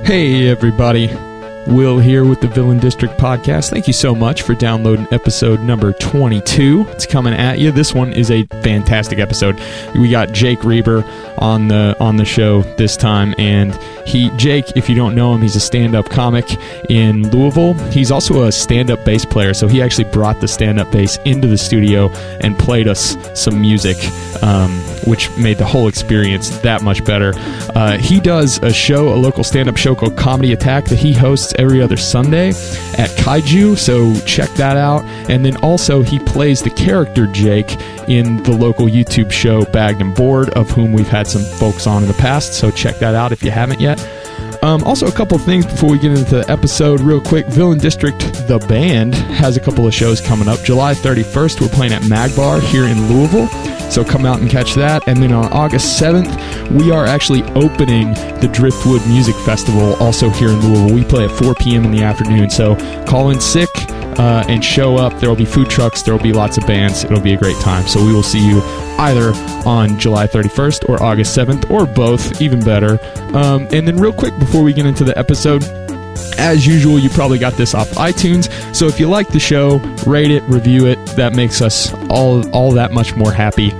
Hey everybody, Will here with the Villain District Podcast. Thank you so much for downloading episode number 22. It's coming at you. This one is a fantastic episode. We got Jake Reber on the show this time, and Jake, if you don't know him, he's a stand-up comic in Louisville. He's also a stand-up bass player, so he actually brought the stand-up bass into the studio and played us some music, which made the whole experience that much better. He does a local stand-up show called Comedy Attack that he hosts every other Sunday at Kaiju, so check that out. And then also he plays the character Jake in the local YouTube show Bagged and Bored, of whom we've had some folks on in the past, so check that out if you haven't yet. Also, a couple things before we get into the episode real quick. Villain District, the band, has a couple of shows coming up. July 31st, we're playing at Magbar here in Louisville, so come out and catch that. And then on August 7th, we are actually opening the Driftwood Music Festival, also here in Louisville. We play at 4 p.m. in the afternoon, so call in sick and show up. There will be food trucks, there will be lots of bands. It'll be a great time. So we will see you either on July 31st or August 7th, or both, even better. And then real quick before we get into the episode, as usual, you probably got this off iTunes, so if you like the show, rate it, review it. That makes us all that much more happy.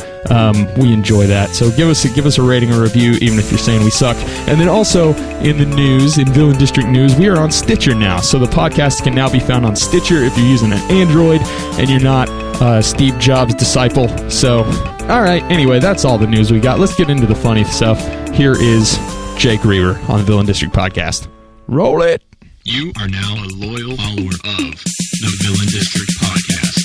We enjoy that, so give us a rating or review, even if you're saying we suck. And then also in the news, in Villain District news, we are on Stitcher now, so the podcast can now be found on Stitcher if you're using an Android and you're not Steve Jobs' disciple. So, all right, anyway, that's all the news we got. Let's get into the funny stuff. Here is Jake Reber on the Villain District Podcast. Roll it! You are now a loyal follower of the Villain District Podcast.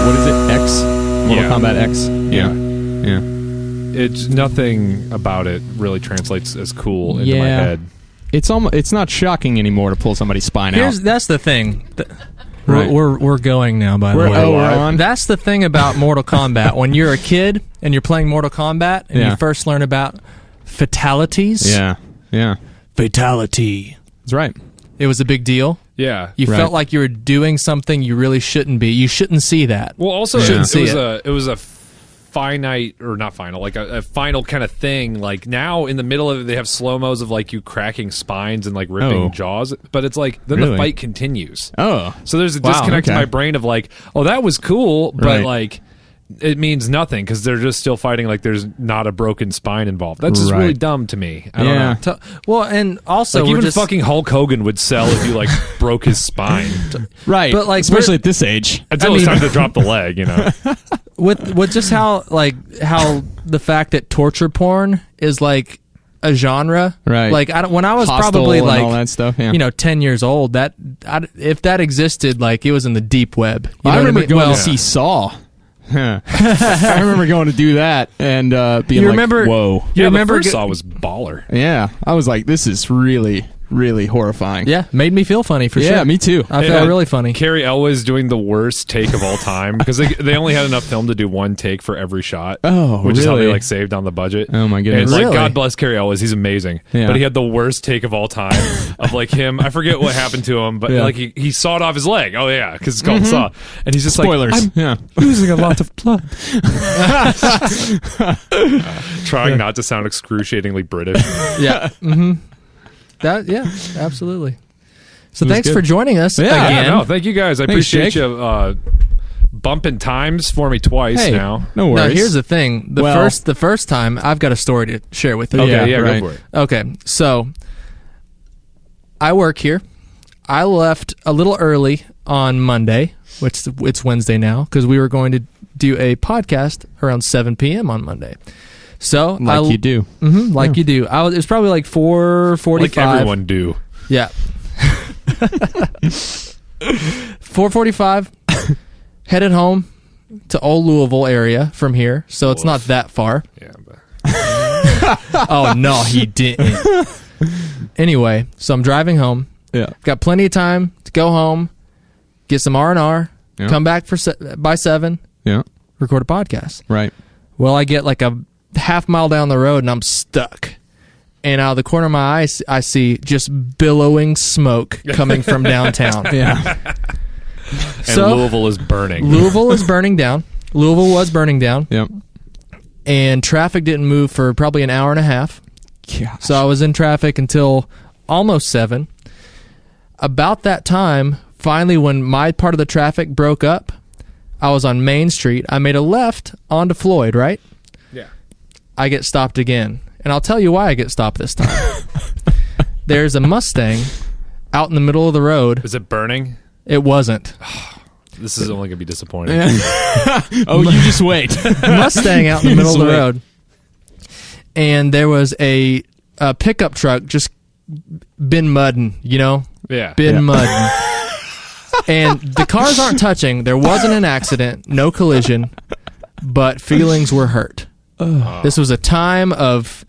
What is it? X? Mortal Kombat X? Yeah. It's nothing about it really translates as cool into my head. It's not shocking anymore to pull somebody's spine out. That's the thing. Right. We're going now, by the way. We're on. That's the thing about Mortal Kombat. When you're a kid and you're playing Mortal Kombat and you first learn about fatalities. Yeah. Fatality. That's right. It was a big deal. Yeah. You felt like you were doing something you really shouldn't be. You shouldn't see that. Well, also, it was a finite, or not final, like a final kind of thing. Like now in the middle of it, they have slow-mos of like you cracking spines and like ripping jaws, but it's like then the fight continues. So there's a disconnect in my brain of like, oh, that was cool, but like it means nothing because they're just still fighting like there's not a broken spine involved. That's just really dumb to me. I don't know. Well, and also like even fucking Hulk Hogan would sell if you like broke his spine. Right. But like especially at this age. Until it's time to drop the leg, you know. With just how the fact that torture porn is like a genre, right? Like when I was Hostile probably like all that stuff, 10 years old, if that existed, like it was in the deep web. You know I remember going to see Saw. I remember going to do that and being whoa. Yeah, the first Saw was baller. Yeah, I was like, this is really, really horrifying. Yeah, made me feel funny for sure. Yeah, me too. I felt really funny. Carrie Elwes doing the worst take of all time because they only had enough film to do one take for every shot. Oh, which really? is how they like saved on the budget. Oh my goodness! And it's really? like, God bless Carrie Elwes, he's amazing. Yeah. But he had the worst take of all time of like him. I forget what happened to him, but like he sawed off his leg. Oh yeah, because it's called Saw, and he's just spoilers. Like, I'm losing a lot of blood. Trying not to sound excruciatingly British. Yeah. Mm-hmm. Absolutely. So thanks for joining us again. Yeah, no, thank you guys. I appreciate you bumping times for me twice now. No worries. Now here's the thing. The first time I've got a story to share with you. Okay, right. Go for it. Okay, so I work here. I left a little early on Monday, which it's Wednesday now, because we were going to do a podcast around 7 p.m. on Monday. So you do. Mm-hmm, like you do. It was probably like 4:45. Like everyone do. Yeah. 4:45. Headed home to old Louisville area from here, so it's not that far. Yeah. But Oh no, he didn't. Anyway, so I'm driving home. Yeah. Got plenty of time to go home, get some R&R, come back by 7. Yeah. Record a podcast. Right. Well, I get like a half mile down the road and I'm stuck. And out of the corner of my eye, I see just billowing smoke coming from downtown. Yeah. So Louisville is burning. Louisville is burning down. Louisville was burning down. Yep. And traffic didn't move for probably an hour and a half. Gosh. So I was in traffic until almost 7. About that time, finally, when my part of the traffic broke up, I was on Main Street. I made a left onto Floyd, right? Yeah. I get stopped again. And I'll tell you why I get stopped this time. There's a Mustang out in the middle of the road. Is it burning? It wasn't. This is only going to be disappointing. Oh, you just wait. Mustang out in the middle of the road. And there was a pickup truck just been mudding, you know? Yeah. Been mudding. And the cars aren't touching. There wasn't an accident, no collision, but feelings were hurt. This was a time of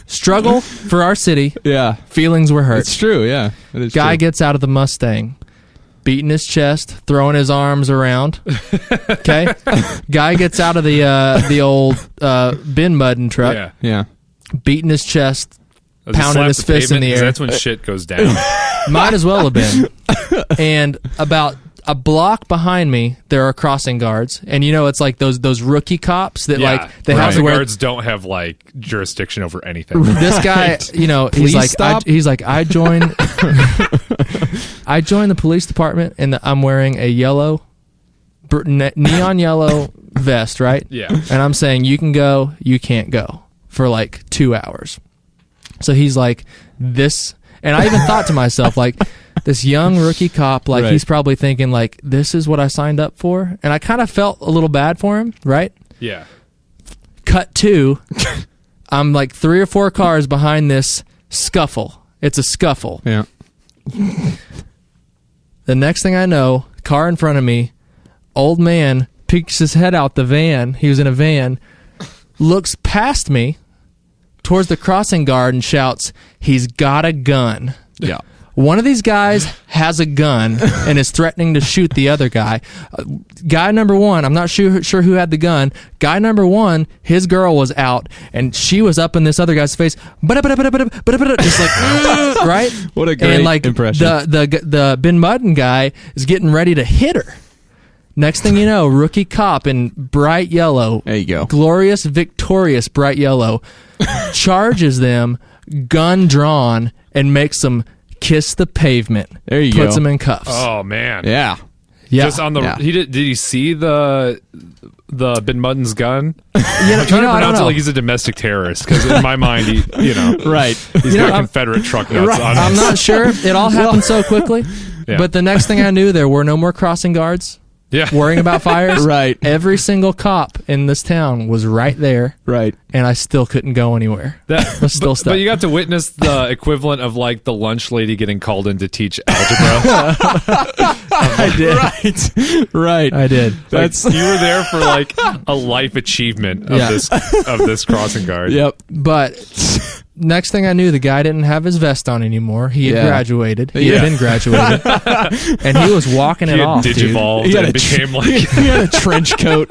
struggle for our city. Yeah. Feelings were hurt. It's true, yeah. It is Guy true. gets out of the Mustang, beating his chest, throwing his arms around. Okay? Guy gets out of the old bin mudding truck, Yeah. Yeah. beating his chest, Does he pounding slap his the fist in pavement? the 'Cause air. That's when shit goes down. Might as well have been. And about a block behind me, there are crossing guards, and you know it's like those rookie cops that like they have to Crossing wear. guards don't have like jurisdiction over anything. This guy, you know, Please he's stop. I joined I joined the police department, and I'm wearing a yellow, neon yellow vest, right? Yeah. And I'm saying you can go, you can't go for like 2 hours. So he's like this, and I even thought to myself like. This young rookie cop, like Right. he's probably thinking, like, this is what I signed up for, and I kind of felt a little bad for him, right? Yeah. Cut 2, I'm like 3 or 4 cars behind this scuffle. It's a scuffle. Yeah. The next thing I know, car in front of me, old man peeks his head out the van. He was in a van, looks past me towards the crossing guard and shouts, "He's got a gun." Yeah. One of these guys has a gun and is threatening to shoot the other guy. Guy number 1, I'm not sure who had the gun. Guy number 1, his girl was out, and she was up in this other guy's face, just like, right? What a great and like impression. The Bin Muddin guy is getting ready to hit her. Next thing you know, rookie cop in bright yellow, There you go. glorious, victorious bright yellow, charges them, gun drawn, and makes them kiss the pavement. There you Puts go. them in cuffs. Oh man. Yeah. Yeah. Just on the Yeah. did he see the Bin Muddin's gun? You know, I'm trying to I don't pronounce it know. like he's a domestic terrorist because in my mind he Right. he's You know, got I'm- Confederate truck nuts on I'm his- not sure. It all happened so quickly. Yeah. But the next thing I knew, there were no more crossing guards Yeah. worrying about fires. Right. Every single cop in this town was right there, Right. and I still couldn't go anywhere. That, was still but, stuck. but you got to witness the equivalent of like the lunch lady getting called in to teach algebra. I did. Right. Right. I did. That's you were there for like a life achievement of Yeah. this crossing guard. Yep. But next thing I knew, the guy didn't have his vest on anymore. He had Yeah. graduated. He Yeah. had been graduated. And he was walking He it had off, dude. digivolved He had and a became like he had a trench coat.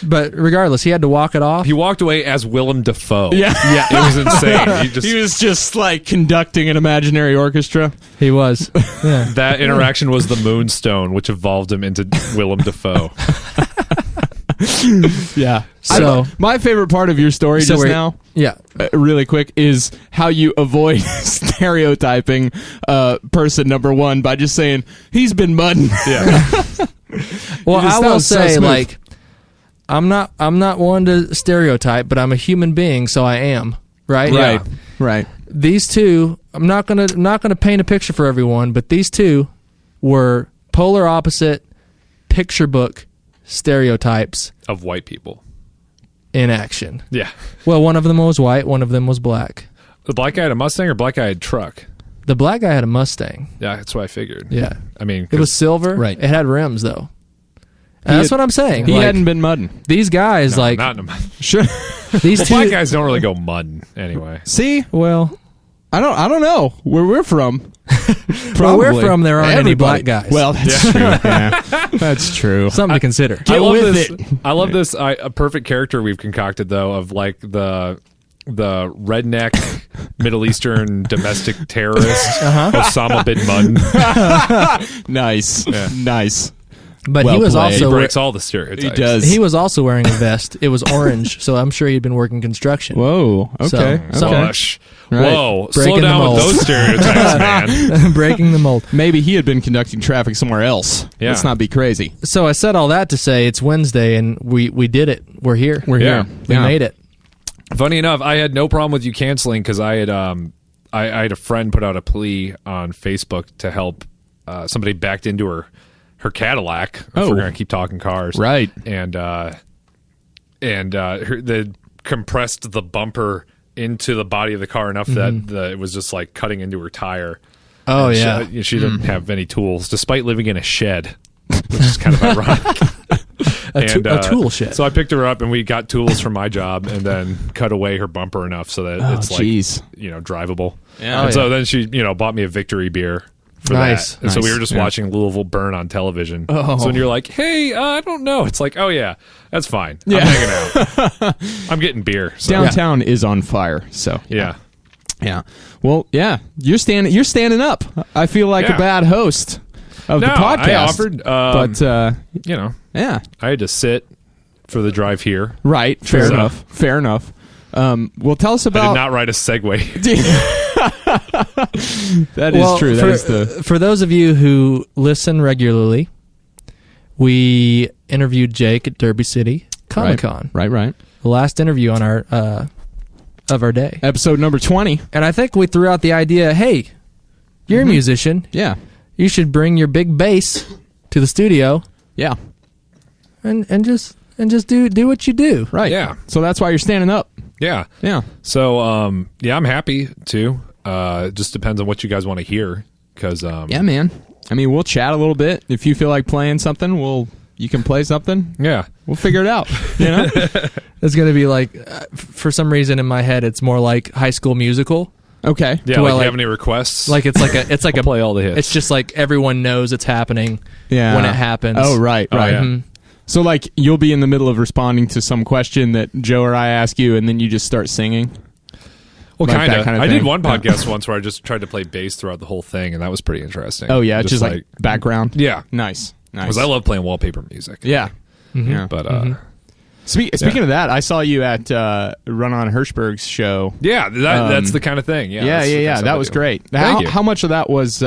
But regardless, he had to walk it off. he walked away as Willem Dafoe. Yeah. It was insane. He was just like conducting an imaginary orchestra. He was. Yeah. That interaction was the Moonstone, which evolved him into Willem Dafoe. Yeah. So- my favorite part of your story So just we're- now, Yeah. really quick, is how you avoid stereotyping person number 1 by just saying he's been mudding. Yeah. Well, just- I that will was so say, smooth. like, I'm not one to stereotype, but I'm a human being, so I am. Right? Right. Right. These two, I'm not gonna paint a picture for everyone, but these two were polar opposite picture book stereotypes Of white people. in action. Yeah. Well, one of them was white, one of them was black. The black guy had a Mustang or black guy had a truck? The black guy had a Mustang. Yeah, that's what I figured. Yeah. I mean, It was silver. Right. It had rims though. And that's had- what I'm saying. He Like, hadn't been mudding. these guys, like not in a, Sure. these well, two. black guys don't really go mudding anyway. See, Well, I don't know where we're from. where we're Probably. from, there aren't any Everybody. black guys. Well, that's true. Yeah. That's true. something to consider. Get I love with this. it. I love this. A perfect character we've concocted though of like the the redneck Middle Eastern domestic terrorist Osama bin Laden. Nice. Yeah. Nice. But Well he was played. He also breaks all the stereotypes. He does. he was also wearing a vest. It was orange, so I'm sure he'd been working construction. Whoa. Okay. So- okay. Gosh. Right. Whoa. Slow Breaking the down with mold. those stereotypes, man. Breaking the mold. Maybe he had been conducting traffic somewhere else. Yeah. Let's not be crazy. So I said all that to say it's Wednesday, and we did it. We're here. We're Yeah. here. We made it. Funny enough, I had no problem with you canceling because I had I had a friend put out a plea on Facebook to help somebody backed into her Cadillac. If Oh. we're gonna keep talking cars, Right. And they compressed the bumper into the body of the car enough that it was just like cutting into her tire. Oh, And yeah. she didn't have any tools, despite living in a shed, which is kind of ironic. A tool shed. So I picked her up, and we got tools from my job, and then cut away her bumper enough so that it's jeez. like drivable. Yeah. And Oh, so yeah. then she bought me a victory beer for Nice. that. And so we Nice. were just Yeah. watching Louisville burn on television. Oh. So when you're like, hey, I don't know, it's like, oh yeah, that's fine. Yeah. I'm hanging out. I'm getting beer. So. Downtown is on fire. So Yeah. yeah. Well, yeah. You're standing up. I feel like Yeah. a bad host of the No, podcast. I offered, but yeah. I had to sit for the drive here. Right. Fair So- enough. Fair enough. Well, tell us I did about. not ride a Segway. That is true. That is the. For those of you who listen regularly, we interviewed Jake at Derby City Comic Con. Right. The last interview on our of our day. Episode number 20. And I think we threw out the idea, hey, you're a musician. Yeah. You should bring your big bass to the studio Yeah. and just do what you do. Right. Yeah. So that's why you're standing up. Yeah. Yeah. So, I'm happy to. It just depends on what you guys want to hear. Because, Yeah, man. I mean, we'll chat a little bit. If you feel like playing something, you can play something. yeah. We'll figure it out. You know? It's going to be like, for some reason in my head, it's more like High School Musical. Okay. Yeah, Do like, I, you like- have any requests? Like it's like I'll play all the hits. It's just like everyone knows it's happening Yeah. when it happens. Oh, right. Oh, Right. yeah. Mhm. So, like, you'll be in the middle of responding to some question that Joe or I ask you, and then you just start singing. Well, like that kind of. kind of I did thing. one Yeah. podcast once where I just tried to play bass throughout the whole thing, and that was pretty interesting. Oh, yeah. Just like background. yeah. Nice. Nice. Because I love playing wallpaper music. Yeah. Yeah. But, Speaking of that, I saw you at Run on Hirschberg's show. yeah, that's the kind of thing. Yeah, Yeah, that's the kind of That stuff was I do. great. Thank you. How much of that was?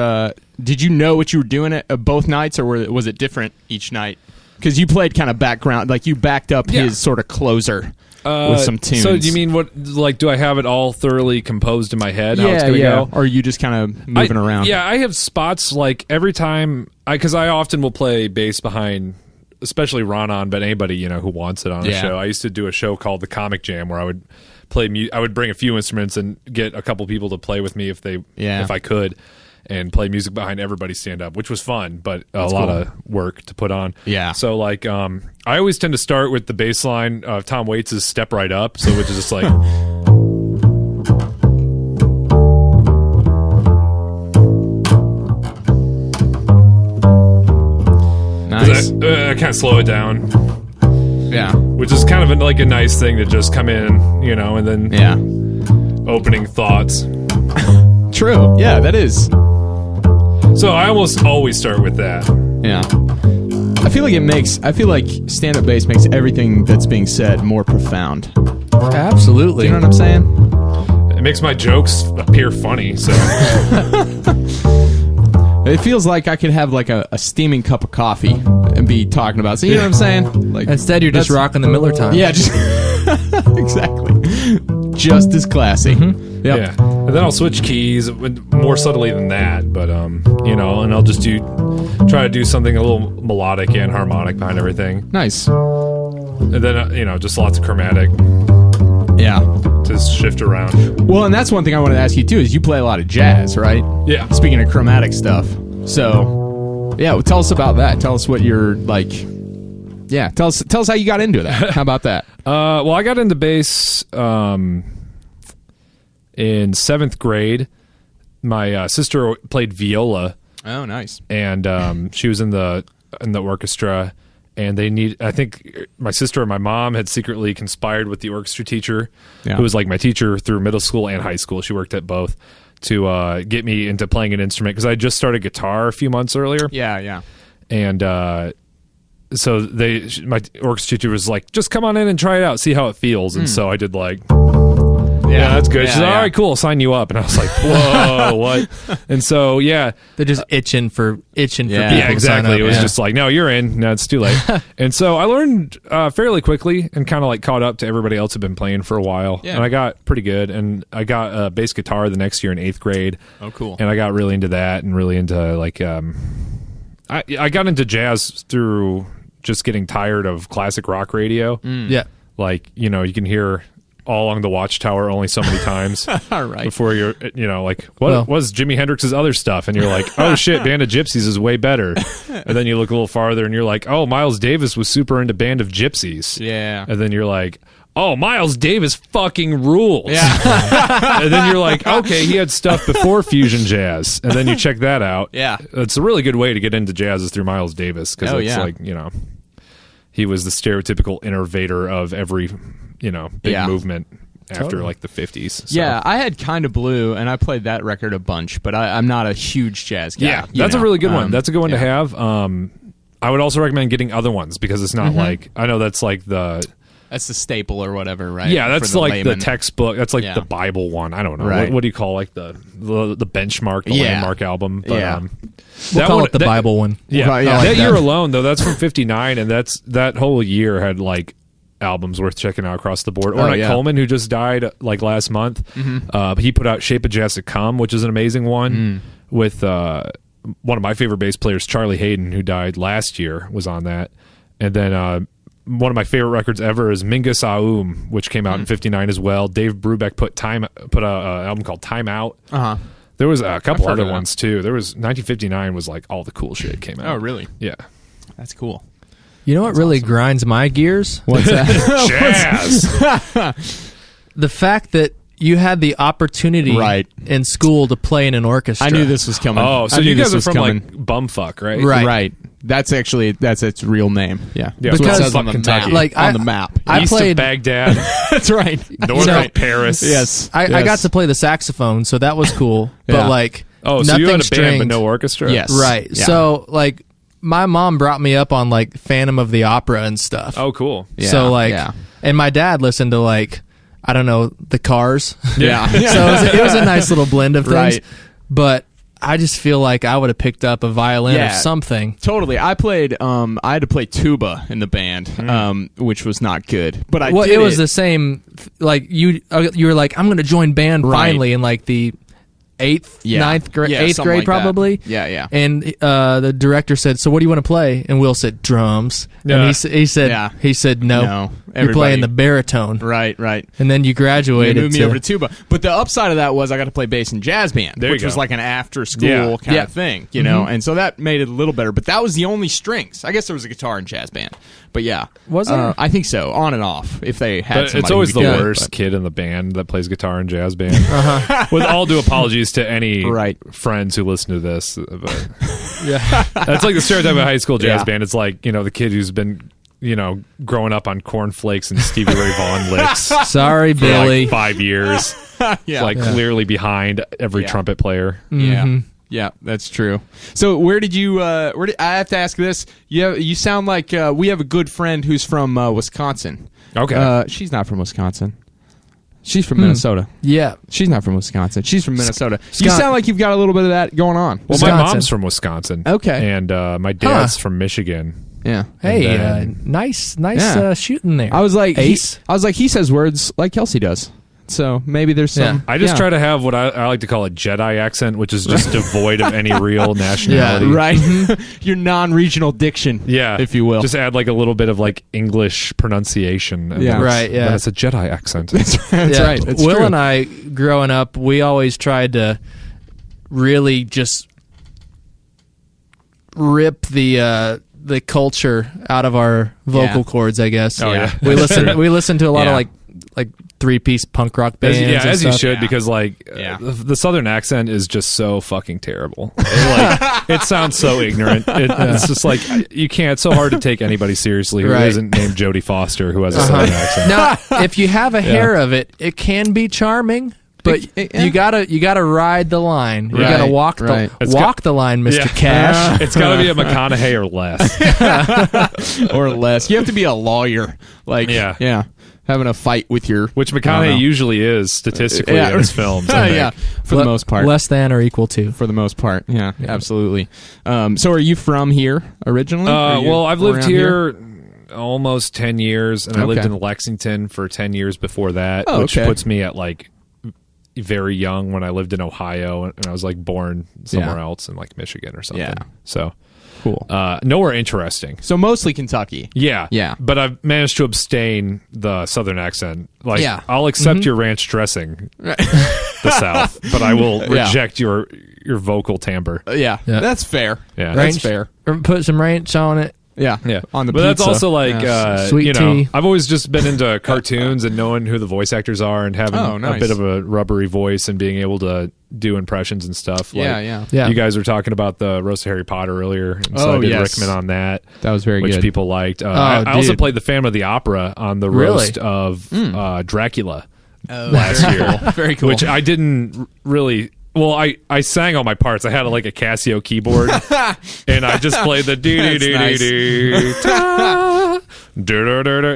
Did you know what you were doing at both nights, or was it different each night? Because you played kind of background, like you backed up Yeah. his sort of closer with some tunes. So, do you mean what? Like, do I have it all thoroughly composed in my head? How it's Yeah, gonna yeah. go? Or are you just kind of moving around? Yeah, I have spots like every time because I often will play bass behind, especially Ron, but anybody who wants it on a Yeah. show. I used to do a show called the Comic Jam where I would play. I would bring a few instruments and get a couple people to play with me if I could, and play music behind everybody's stand up, which was fun, but a lot of work to put on. Yeah. So like, I always tend to start with the bass line of Tom Waits' "Step Right Up," so which is just like. Nice. I kind of slow it down, Yeah. which is kind of like a nice thing to just come in, and then Yeah. opening thoughts. True. Yeah, that is. So I almost always start with that. Yeah. I feel like stand-up bass makes everything that's being said more profound. Absolutely. You know what I'm saying? It makes my jokes appear funny. So It feels like I could have like a steaming cup of coffee and be talking about. So you know what I'm saying? Like Instead, you're just that's- rocking the Miller time. Yeah, just exactly. Just as classy. Yep. yeah, and then I'll switch keys more subtly than that. But and I'll just try to do something a little melodic and harmonic behind everything, Nice. and then just lots of chromatic Yeah. to shift around. Well, and that's one thing I wanted to ask you too is you play a lot of jazz, right? Yeah. Speaking of chromatic stuff. So, yeah, well, tell us about that. Tell us what you're like. Yeah, tell us how you got into that. How about that? Well, I got into bass in 7th grade. My sister played viola, Oh, nice. and she was in the orchestra, and I think my sister and my mom had secretly conspired with the orchestra teacher, who was like my teacher through middle school and high school. She worked at both, to get me into playing an instrument, because I just started guitar a few months earlier. Yeah. And so my orchestra teacher was like, just come on in and try it out, see how it feels. And so I did like, yeah, that's good. She's like, all right, cool, I'll sign you up. And I was like, whoa, what? And so, they're just itching for people yeah, to exactly. sign up. It was just like, no, you're in. No, it's too late. And so I learned fairly quickly and kind of like caught up to everybody else who'd been playing for a while. Yeah. And I got pretty good. And I got a bass guitar the next year in 8th grade. Oh, cool. And I got really into that and really into like, I got into jazz through just getting tired of classic rock radio. Yeah. Like, you can hear All Along the Watchtower only so many times before you're, like, what was Jimi Hendrix's other stuff? And you're like, oh shit, Band of Gypsies is way better. And then you look a little farther and you're like, oh, Miles Davis was super into Band of Gypsies. Yeah. And then you're like, oh, Miles Davis fucking rules. Yeah. And then you're like, okay, he had stuff before fusion jazz. And then you check that out. Yeah. It's a really good way to get into jazz is through Miles Davis, because it's like, he was the stereotypical innovator of every, big movement after like the 50s. So. Yeah, I had Kinda Blue, and I played that record a bunch, but I'm not a huge jazz guy. Yeah, that's a really good one. That's a good one to have. I would also recommend getting other ones, because it's not like, I know that's like that's the staple or whatever, right? Yeah, that's like layman. the textbook. That's like the Bible one. I don't know. Right. What do you call like the benchmark, the landmark album? But, we'll call it the Bible one. Yeah, Right, that year alone, though, that's from '59, and that whole year had like albums worth checking out across the board. Ornette Coleman, who just died like last month, he put out "Shape of Jazz to Come," which is an amazing one with one of my favorite bass players, Charlie Hayden, who died last year, was on that, and then. One of my favorite records ever is Mingus Aum, which came out in '59 as well. Dave Brubeck put a album called Time Out. There was a couple other ones too. There was 1959 was like all the cool shit came out. Oh, really? Yeah, that's cool. You know what really grinds my gears? What's that? Jazz. The fact that you had the opportunity in school to play in an orchestra. I knew this was coming. Oh, so you guys are from like bumfuck, right? Right. That's its real name. Yeah. Because it says on the Kentucky. map. Like on the map. I East played of Baghdad. That's right. North of Paris. Yes. I got to play the saxophone, so that was cool. But like, so nothing you had a stringed. band but no orchestra. Yes. Right. Yeah. So like, my mom brought me up on like Phantom of the Opera and stuff. Oh, cool. Yeah. So like, and my dad listened to like, I don't know, the Cars. Yeah. So it was a nice little blend of things. Right. But I just feel like I would have picked up a violin or something. Totally. I played. I had to play tuba in the band, which was not good. But it was the same. Like you were like, I'm going to join band finally in like the eighth grade probably. That. Yeah. And the director said, "So what do you want to play?" And Will said, "Drums." Yeah. And he said, "No, you're playing the baritone." Right. And then you graduated. They moved me over to tuba. But the upside of that was I got to play bass in jazz band, which was like an after school kind of thing, you know. And so that made it a little better. But that was the only strings. I guess there was a guitar in jazz band. But yeah, was there? I think so, on and off. If they had, but it's always the worst kid in the band that plays guitar in jazz band. With all due apologies to any friends who listen to this, but that's like the stereotype of high school jazz band. It's like the kid who's been growing up on cornflakes and Stevie Ray Vaughan licks. Sorry, for Billy. like 5 years. Clearly behind every trumpet player. Yeah, that's true. So where did you? I have to ask this. You sound like we have a good friend who's from Wisconsin. Okay, she's not from Wisconsin. She's from Minnesota. Yeah, she's not from Wisconsin. She's from Minnesota. You sound like you've got a little bit of that going on. Well, my mom's from Wisconsin. Okay, and my dad's from Michigan. Yeah. Hey, nice shooting there. I was like, Ace. He says words like Kelsey does. So maybe there's some. I just try to have what I like to call a Jedi accent, which is just devoid of any real nationality. Yeah, right. Your non-regional diction, if you will. Just add like a little bit of like English pronunciation. Right. Yeah, that's a Jedi accent. That's right. It's Will true. and I, growing up, we always tried to really just rip the culture out of our vocal cords. I guess. Oh yeah. We listened to a lot of like 3-piece punk rock bands. As you stuff. should, because like the southern accent is just so fucking terrible. It sounds so ignorant. It's just like you can't. It's so hard to take anybody seriously who isn't named Jodie Foster, who has a southern accent. Now, if you have a hair of it, it can be charming. But you gotta ride the line. You gotta walk the line, Mr. Cash. It's gotta be a McConaughey or less. Or less. You have to be a lawyer. Like having a fight with your... Which McConaughey usually is, statistically, in his films. For the most part. Less than or equal to. For the most part, yeah. Absolutely. So are you from here originally? Well, I've lived here almost 10 years, and I lived in Lexington for 10 years before that, which puts me at like very young when I lived in Ohio, and I was like born somewhere else in like Michigan or something. So... Cool. Nowhere interesting. So mostly Kentucky. Yeah. But I've managed to abstain the southern accent. Like, I'll accept your ranch dressing, the South, but I will reject your vocal timbre. That's fair. Yeah, that's fair. Put some ranch on it. Yeah. On the but pizza. That's also like sweet tea. I've always just been into cartoons and knowing who the voice actors are and having a bit of a rubbery voice and being able to do impressions and stuff. Like, you guys were talking about the roast of Harry Potter earlier, and so I did Rickman on that. That was very good, which people liked. I also played the Phantom of the Opera on the roast of Dracula last year. Very cool. Which I didn't really. Well, I sang all my parts. I had like a Casio keyboard, and I just played the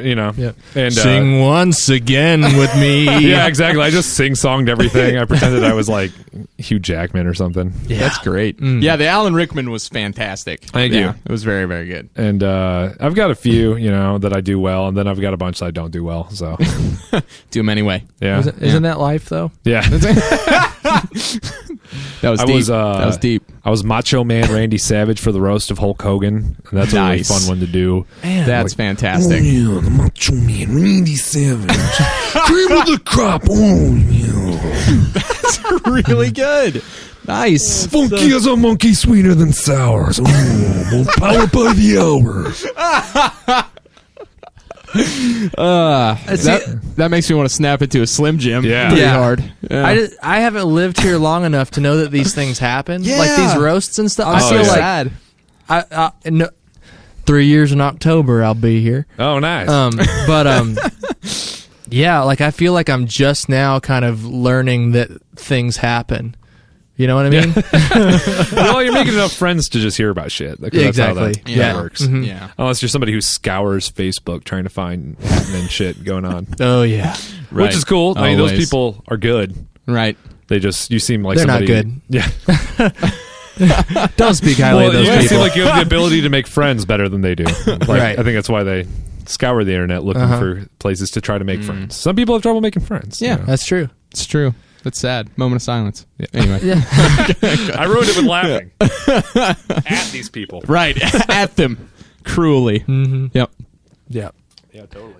you know, and sing once again with me. Yeah, exactly. I just sing-songed everything. I pretended I was like Hugh Jackman or something. Yeah, that's great. Yeah, the Alan Rickman was fantastic. Thank you. It was very, very good. And I've got a few, that I do well, and then I've got a bunch that I don't do well. So do them anyway. Yeah, isn't that life though? Yeah. That was deep. That was deep. I was Macho Man Randy Savage for the roast of Hulk Hogan, and that's a really fun one to do. Man, that's fantastic. Oh, yeah, the Macho Man Randy Savage. Cream of the crop. Oh, yeah. That's really good. Nice. Funky as a monkey, sweeter than sour. Oh, powered by the hour. That makes me want to snap into a Slim Jim. Pretty hard. Yeah. I haven't lived here long enough to know that these things happen. Yeah. Like these roasts and stuff. I feel like sad. 3 years in October I'll be here. Oh, nice. Yeah, like I feel like I'm just now kind of learning that things happen. You know what I mean? Well, you're making enough friends to just hear about shit. That's how that works. Mm-hmm. Yeah. Unless you're somebody who scours Facebook trying to find happening shit going on. Oh, yeah. Right. Which is cool. I mean, those people are good. Right. They just, you seem like they're somebody... not good. Yeah. Don't speak highly of those people. You seem like you have the ability to make friends better than they do. Right. I think that's why they scour the internet looking for places to try to make friends. Some people have trouble making friends. Yeah. That's true. It's true. That's sad. Moment of silence. Yeah. Anyway. I ruined it with laughing at these people. Right. At them. Cruelly. Mm-hmm. Yep. Yeah. Yeah, totally.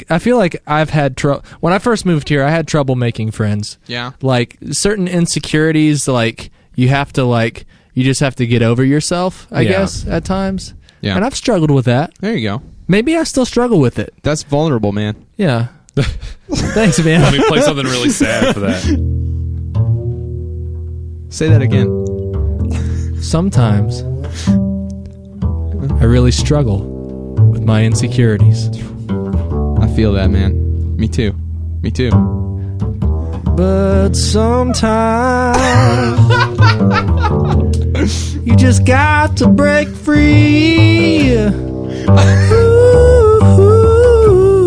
I feel like I've had trouble. When I first moved here, I had trouble making friends. Yeah. Like certain insecurities, like you have to you just have to get over yourself, I guess, at times. Yeah. And I've struggled with that. There you go. Maybe I still struggle with it. That's vulnerable, man. Yeah. Thanks, man. Let me play something really sad for that. Say that again. Sometimes I really struggle with my insecurities. I feel that, man. Me too. Me too. But sometimes you just got to break free.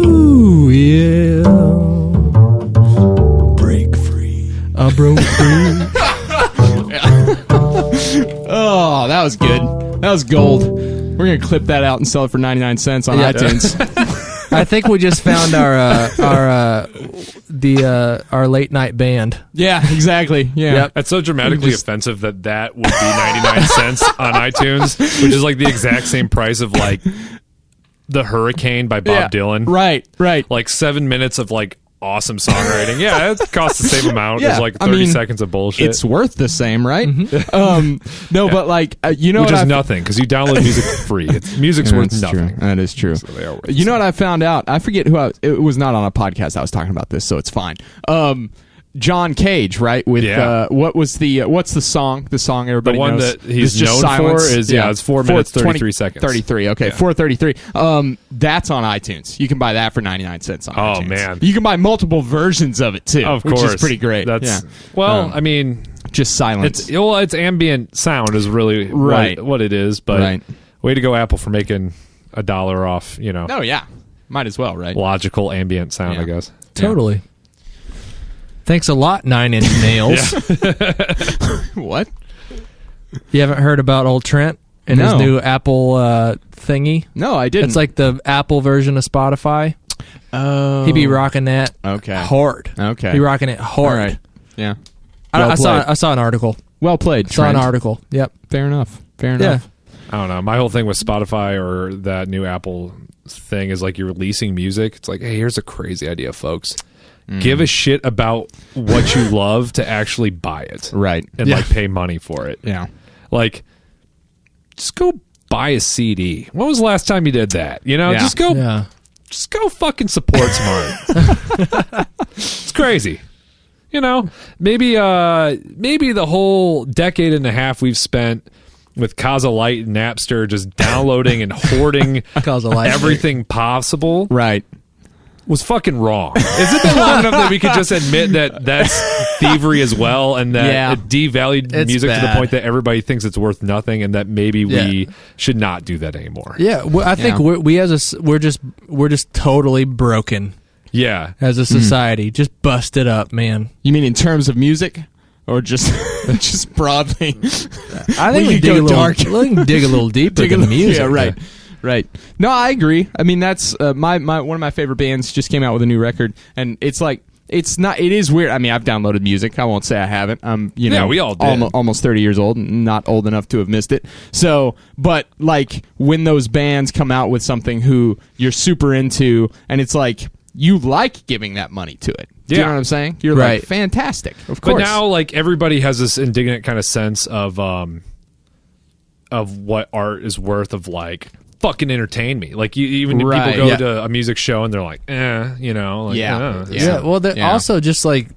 Ooh, yeah. Break free. I broke free. Oh, that was good. That was gold. We're gonna clip that out and sell it for 99 cents on iTunes. I think we just found our late night band. Yeah, exactly. Yeah, Yep. That's so dramatically offensive that would be 99 cents on iTunes, which is like the exact same price of like The Hurricane by Bob Dylan. Right. Like 7 minutes of like awesome songwriting. Yeah, it costs the same amount. There's like 30 seconds of bullshit. It's worth the same, right? No, but like you know, which is nothing because you download music for free. Music's worth nothing. True. That is true. So you know what I found out? I forget who it was. Not on a podcast I was talking about this, so it's fine. John Cage, right? With what was what's the song? The song everybody knows. The one that he's known silence. For is it's 4 minutes 33 seconds. 33. Okay, 4:33. That's on iTunes. You can buy that for 99 cents on iTunes. Oh man, you can buy multiple versions of it too. Of course, which is pretty great. I mean, just silence. It's ambient sound is really what it is. But way to go, Apple, for making $1 off. You know. Oh yeah, might as well, right? Logical ambient sound, I guess. Totally. Thanks a lot, 9 Inch Nails. What? You haven't heard about old Trent and his new Apple thingy? No, I didn't. It's like the Apple version of Spotify. Oh. He be rocking that hard. Okay. He rocking it hard. All right. Yeah. I saw an article. Well played, Saw an article. Yep. Fair enough. Yeah. I don't know. My whole thing with Spotify or that new Apple thing is like you're releasing music. It's like, hey, here's a crazy idea, folks. Give a shit about what you love to actually buy it. Right. And like pay money for it. Yeah. Like, just go buy a CD. When was the last time you did that? You know, just go fucking support smart. It's crazy. You know, maybe the whole decade and a half we've spent with Kaza Light and Napster just downloading and hoarding everything possible. Right. Was fucking wrong. Has it been long enough that we could just admit that that's thievery as well, and that it devalued music to the point that everybody thinks it's worth nothing, and that maybe we should not do that anymore? Yeah, well, I think we're just totally broken. Yeah, as a society, just busted up, man. You mean in terms of music, or just just broadly? I think we dig a little deeper in the music. Yeah, right. Right. No, I agree. I mean, that's my one of my favorite bands just came out with a new record, and it's like it is weird. I mean, I've downloaded music. I won't say I haven't. We all did. Almost 30 years old, and not old enough to have missed it. So, but like when those bands come out with something who you're super into, and it's like you like giving that money to it. Do you know what I'm saying? You're like, fantastic. Of course. But now, like, everybody has this indignant kind of sense of what art is worth, of like, fucking entertain me. Like, even people go to a music show and they're like, you know. Like, Well, also just like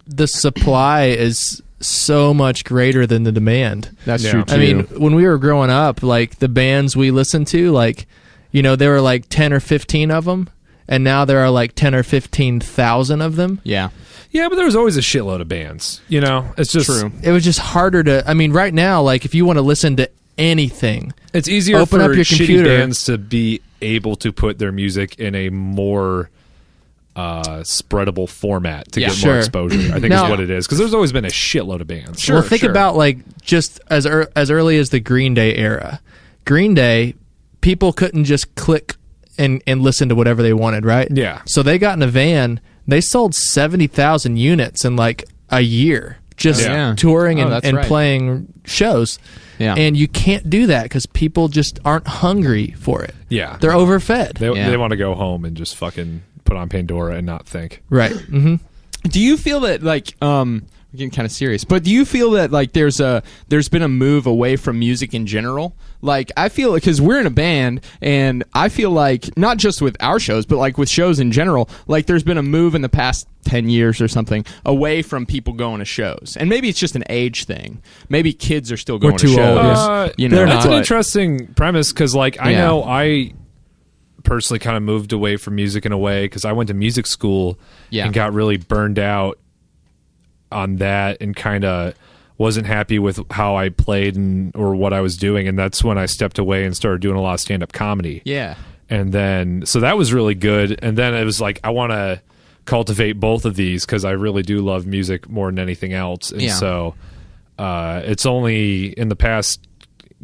the supply is so much greater than the demand. That's true too. I mean, when we were growing up, like the bands we listened to, like, you know, there were like 10 or 15 of them, and now there are like 10 or 15,000 of them. Yeah. Yeah, but there was always a shitload of bands. You know, it's just true. It was just harder to. I mean, right now, like if you want to listen to anything, it's easier for up your shitty bands to be able to put their music in a more spreadable format to get more exposure. I think is what it is, because there's always been a shitload of bands. Well, think about like just as early as the Green Day era. Green Day, people couldn't just click and listen to whatever they wanted, right? Yeah. So they got in a van. They sold 70,000 units in like a year, just touring and playing shows. Yeah. And you can't do that because people just aren't hungry for it. Yeah. They're overfed. They want to go home and just fucking put on Pandora and not think. Right. Mm-hmm. Do you feel that, like, we're getting kind of serious, but do you feel that, like, there's been a move away from music in general? Like, I feel, because we're in a band, and I feel like, not just with our shows, but like with shows in general, like there's been a move in the past 10 years or something away from people going to shows. And maybe it's just an age thing. Maybe kids are still going to shows. That's an interesting premise, because, like, I know I personally kind of moved away from music in a way, because I went to music school and got really burned out on that, and kind of wasn't happy with how I played or what I was doing, and that's when I stepped away and started doing a lot of stand-up comedy. Yeah. And then, so that was really good, and then it was like, I want to cultivate both of these, because I really do love music more than anything else, and so it's only in the past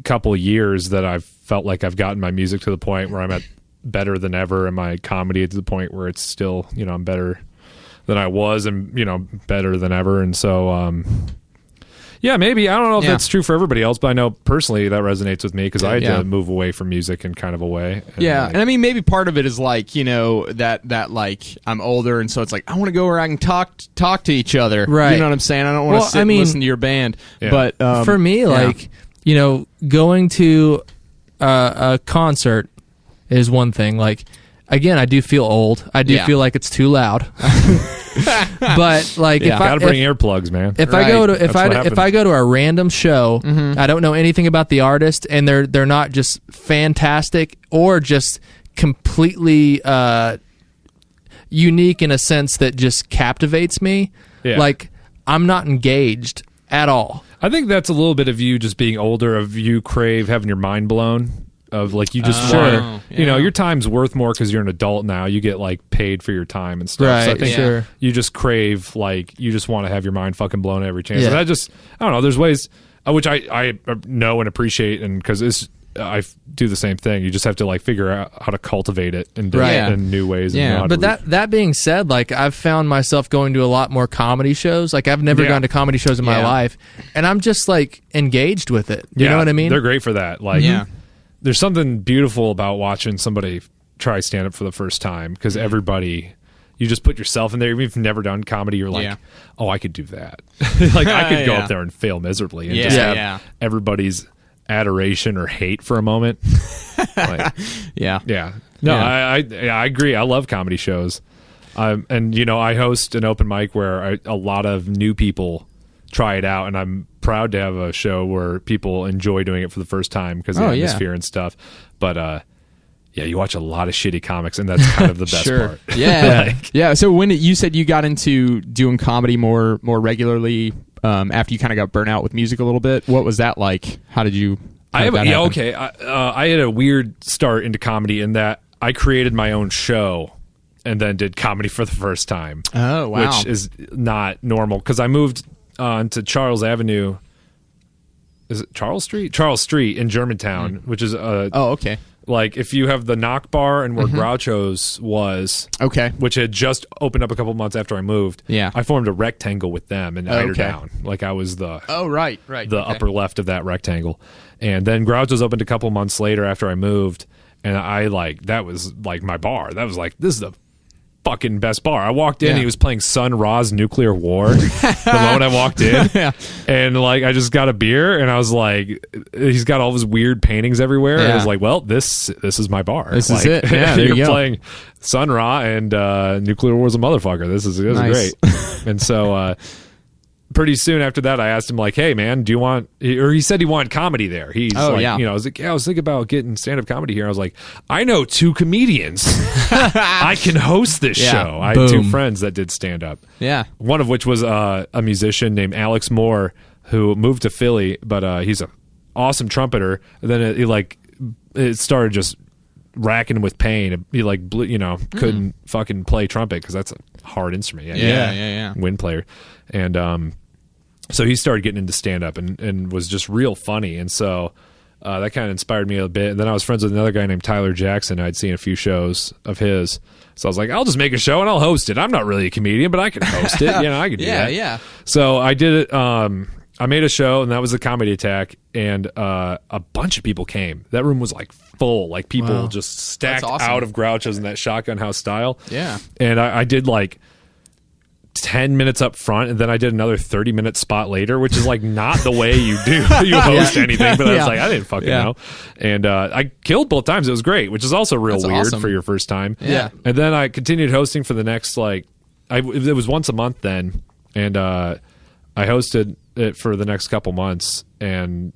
couple of years that I've felt like I've gotten my music to the point where I'm at better than ever, and my comedy to the point where it's still, you know, I'm better than I was, and, you know, better than ever. And so Yeah, maybe. I don't know if that's true for everybody else, but I know personally that resonates with me because I had to move away from music in kind of a way. And I mean, maybe part of it is like, that like I'm older, and so it's like I want to go where I can talk to each other. Right. You know what I'm saying? I don't want to sit and listen to your band. Yeah. But for me, like, going to a concert is one thing. Like, again, I do feel old. I do feel like it's too loud. But like, if gotta bring earplugs, man. If I go to a random show, I don't know anything about the artist, and they're not just fantastic or just completely unique in a sense that just captivates me. Yeah. Like, I'm not engaged at all. I think that's a little bit of you just being older, of you crave having your mind blown. Of like you just want, your time's worth more because you're an adult now. You get like paid for your time and stuff. Right, so I think you just crave, like, you just want to have your mind fucking blown every chance. Yeah. And I don't know. There's ways which I know and appreciate, and because I do the same thing. You just have to like figure out how to cultivate it in new ways. Yeah, and but that being said, like, I've found myself going to a lot more comedy shows. Like, I've never gone to comedy shows in my life, and I'm just like engaged with it. You know what I mean? They're great for that. Like, there's something beautiful about watching somebody try stand up for the first time, because everybody, you just put yourself in there. Even if you've never done comedy, you're like, oh, I could do that. Like, I could go up there and fail miserably and just have everybody's adoration or hate for a moment. Like, No, I agree. I love comedy shows. And I host an open mic where a lot of new people try it out, and I'm proud to have a show where people enjoy doing it for the first time because of the atmosphere and stuff. But you watch a lot of shitty comics, and that's kind of the best part. Yeah. So when you said you got into doing comedy more regularly after you kind of got burnt out with music a little bit, what was that like? How did you? I had a weird start into comedy in that I created my own show and then did comedy for the first time. Oh, wow. Which is not normal, because I moved to Charles Avenue. Is it Charles Street? Charles Street in Germantown, which is okay. Like, if you have the Knock Bar and where Groucho's was, which had just opened up a couple months after I moved, I formed a rectangle with them and eyed her down. Like, I was the upper left of that rectangle. And then Groucho's opened a couple months later after I moved, and that was like my bar. That was like, this is the fucking best bar. I walked in, he was playing Sun Ra's Nuclear War the moment I walked in. And like, I just got a beer, and I was like, he's got all his weird paintings everywhere. And I was like, well, this is my bar. This like, is it. Yeah, there you're you go. playing Sun Ra, and Nuclear War's a motherfucker. This is great. And so pretty soon after that, I asked him, like, hey man, do you want, or he said he wanted comedy there. He's I was like, I was thinking about getting stand-up comedy here. I was like, I know 2 comedians. I can host this show. I had 2 friends that did stand-up. Yeah. One of which was a musician named Alex Moore, who moved to Philly, but he's an awesome trumpeter. And then it started just racking him with pain. He couldn't fucking play trumpet because that's a hard instrument. Wind player. And so he started getting into stand-up and was just real funny. And so that kind of inspired me a bit. And then I was friends with another guy named Tyler Jackson. I'd seen a few shows of his. So I was like, I'll just make a show and I'll host it. I'm not really a comedian, but I can host it. I could do that. Yeah. So I did it. I made a show, and that was the Comedy Attack, and a bunch of people came. That room was like full, like people just stacked out of Groucho's in that Shotgun House style. Yeah. And I did like 10 minutes up front, and then I did another 30-minute spot later, which is like not the way you host anything. But I was like, I didn't fucking know. And I killed both times. It was great, which is also real weird for your first time. Yeah. And then I continued hosting for the next it was once a month then, and I hosted it for the next couple months and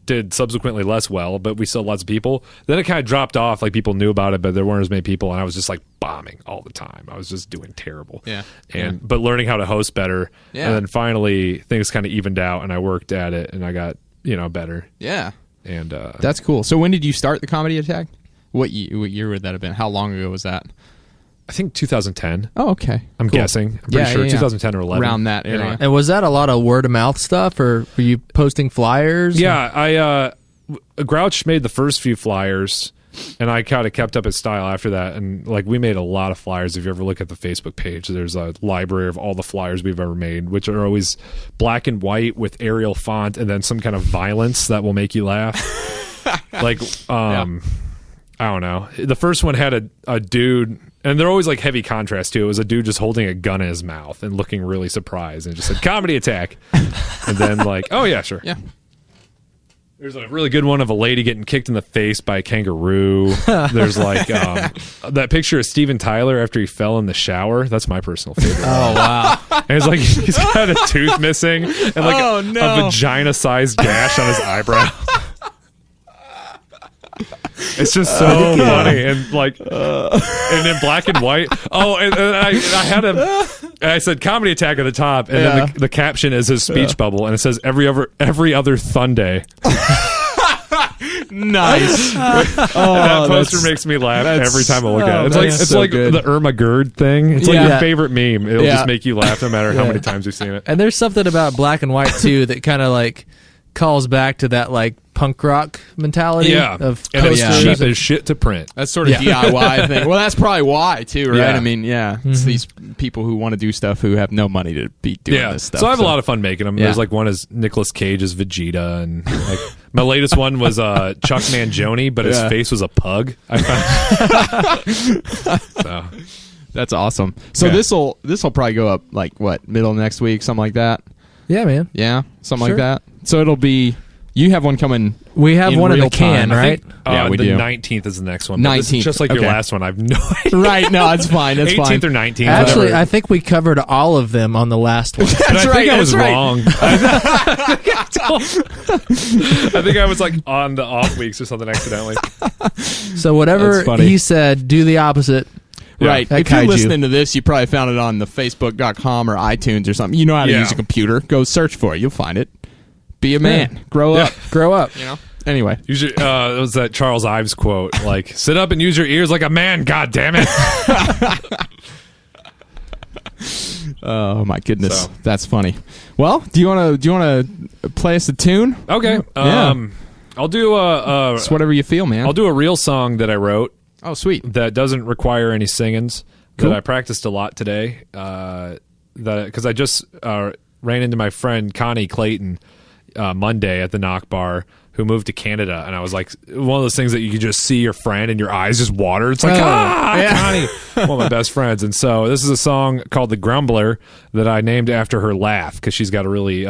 did subsequently less well, but we still had lots of people. Then it kind of dropped off. Like, people knew about it, but there weren't as many people, and I was just like bombing all the time. I was just doing terrible. But learning how to host better. And then finally things kind of evened out, and I worked at it, and I got better. And that's cool. So when did you start the Comedy Attack? What year would that have been? How long ago was that? I think 2010. Oh, okay. I'm guessing. I'm pretty sure 2010 or 11. Around that area. And was that a lot of word of mouth stuff, or were you posting flyers? Yeah, Grouch made the first few flyers, And I kind of kept up his style after that. And like we made a lot of flyers. If you ever look at the Facebook page, there's a library of all the flyers we've ever made, which are always black and white with Arial font and then some kind of violence that will make you laugh. Like, I don't know. The first one had a dude, and they're always like heavy contrast too. It was a dude just holding a gun in his mouth and looking really surprised and just said, "Comedy attack." And then like, oh yeah, sure. Yeah. There's a really good one of a lady getting kicked in the face by a kangaroo. There's like that picture of Steven Tyler after he fell in the shower. That's my personal favorite. Oh, wow. And it's like he's got a tooth missing and like a vagina-sized gash on his eyebrow. It's just so funny and like, and in black and white. Oh, and I had him. I said "comedy attack" at the top, and then the caption is his speech bubble, and it says every other Sunday. Nice. That poster makes me laugh every time I look at it. It's like the Irma Gerd thing. It's like your favorite meme. It'll just make you laugh no matter how many times you've seen it. And there's something about black and white too that kind of like calls back to that like punk rock mentality of and it's posters. cheap as shit to print. That's sort of DIY thing. Well, that's probably why too, right? Yeah. I mean, it's these people who want to do stuff who have no money to be doing this stuff. So I have a lot of fun making them. Yeah. There's like one is Nicolas Cage as Vegeta, and like my latest one was Chuck Mangione, but his face was a pug. I found. So that's awesome. So this'll probably go up like what, middle of next week, something like that. Yeah, man. Yeah, something like that. So it'll be. You have one coming. We have one in the can, right? Yeah, we the do. 19th is the next one. 19th, just like your last one. I've no idea. Right? No, it's fine. That's 18th fine. or 19th. Actually, whatever. I think we covered all of them on the last one. And I think I was right. wrong. I think I was like on the off weeks or something accidentally. So whatever That's funny. he said, do the opposite. Right. That If you're kaiju. listening to this, you probably found it on the Facebook.com or iTunes or something. You know how to use a computer. Go search for it. You'll find it. Be a man. Grow up. Grow up. You know. Anyway. It was that Charles Ives quote, like, sit up and use your ears like a man, god damn it. Oh my goodness. So. That's funny. Well, do you want to play us a tune? Okay. Yeah. I'll do It's whatever you feel, man. I'll do a real song that I wrote. Oh, sweet. That doesn't require any singings. Cool. That I practiced a lot today. Because I just ran into my friend Connie Clayton Monday at the Knock Bar, who moved to Canada, and I was like, one of those things that you could just see your friend and your eyes just water. It's like, Connie, one of my best friends. And so this is a song called "The Grumbler" that I named after her laugh, because she's got a really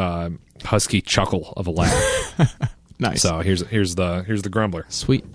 husky chuckle of a laugh. Nice. So here's the Grumbler. Sweet.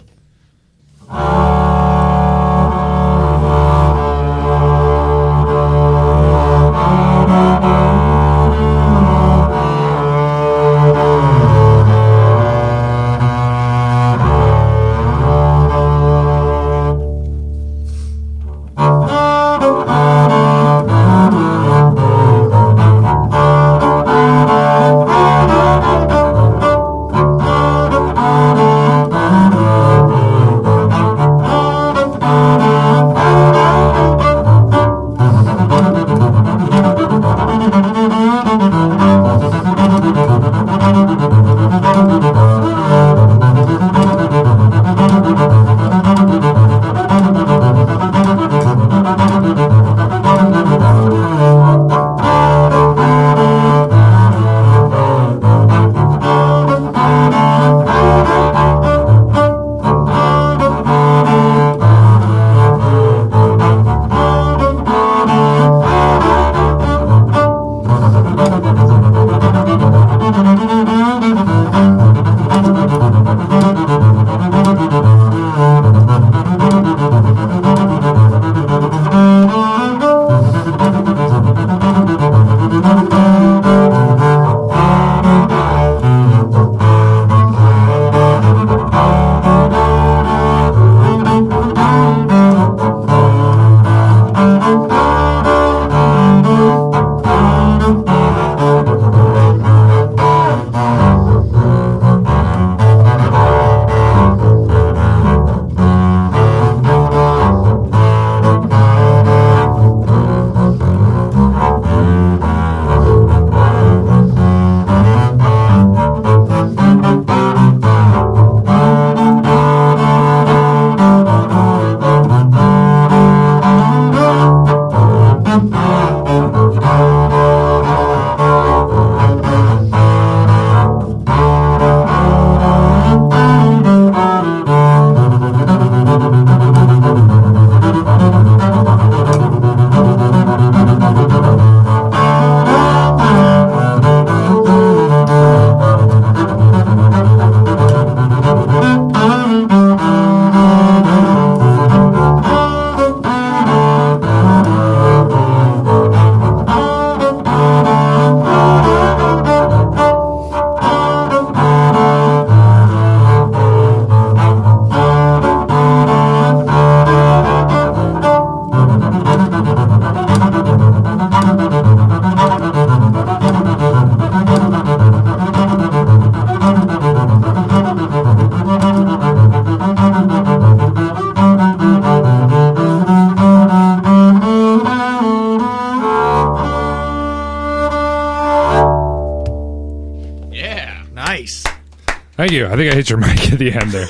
you. I think I hit your mic at the end there.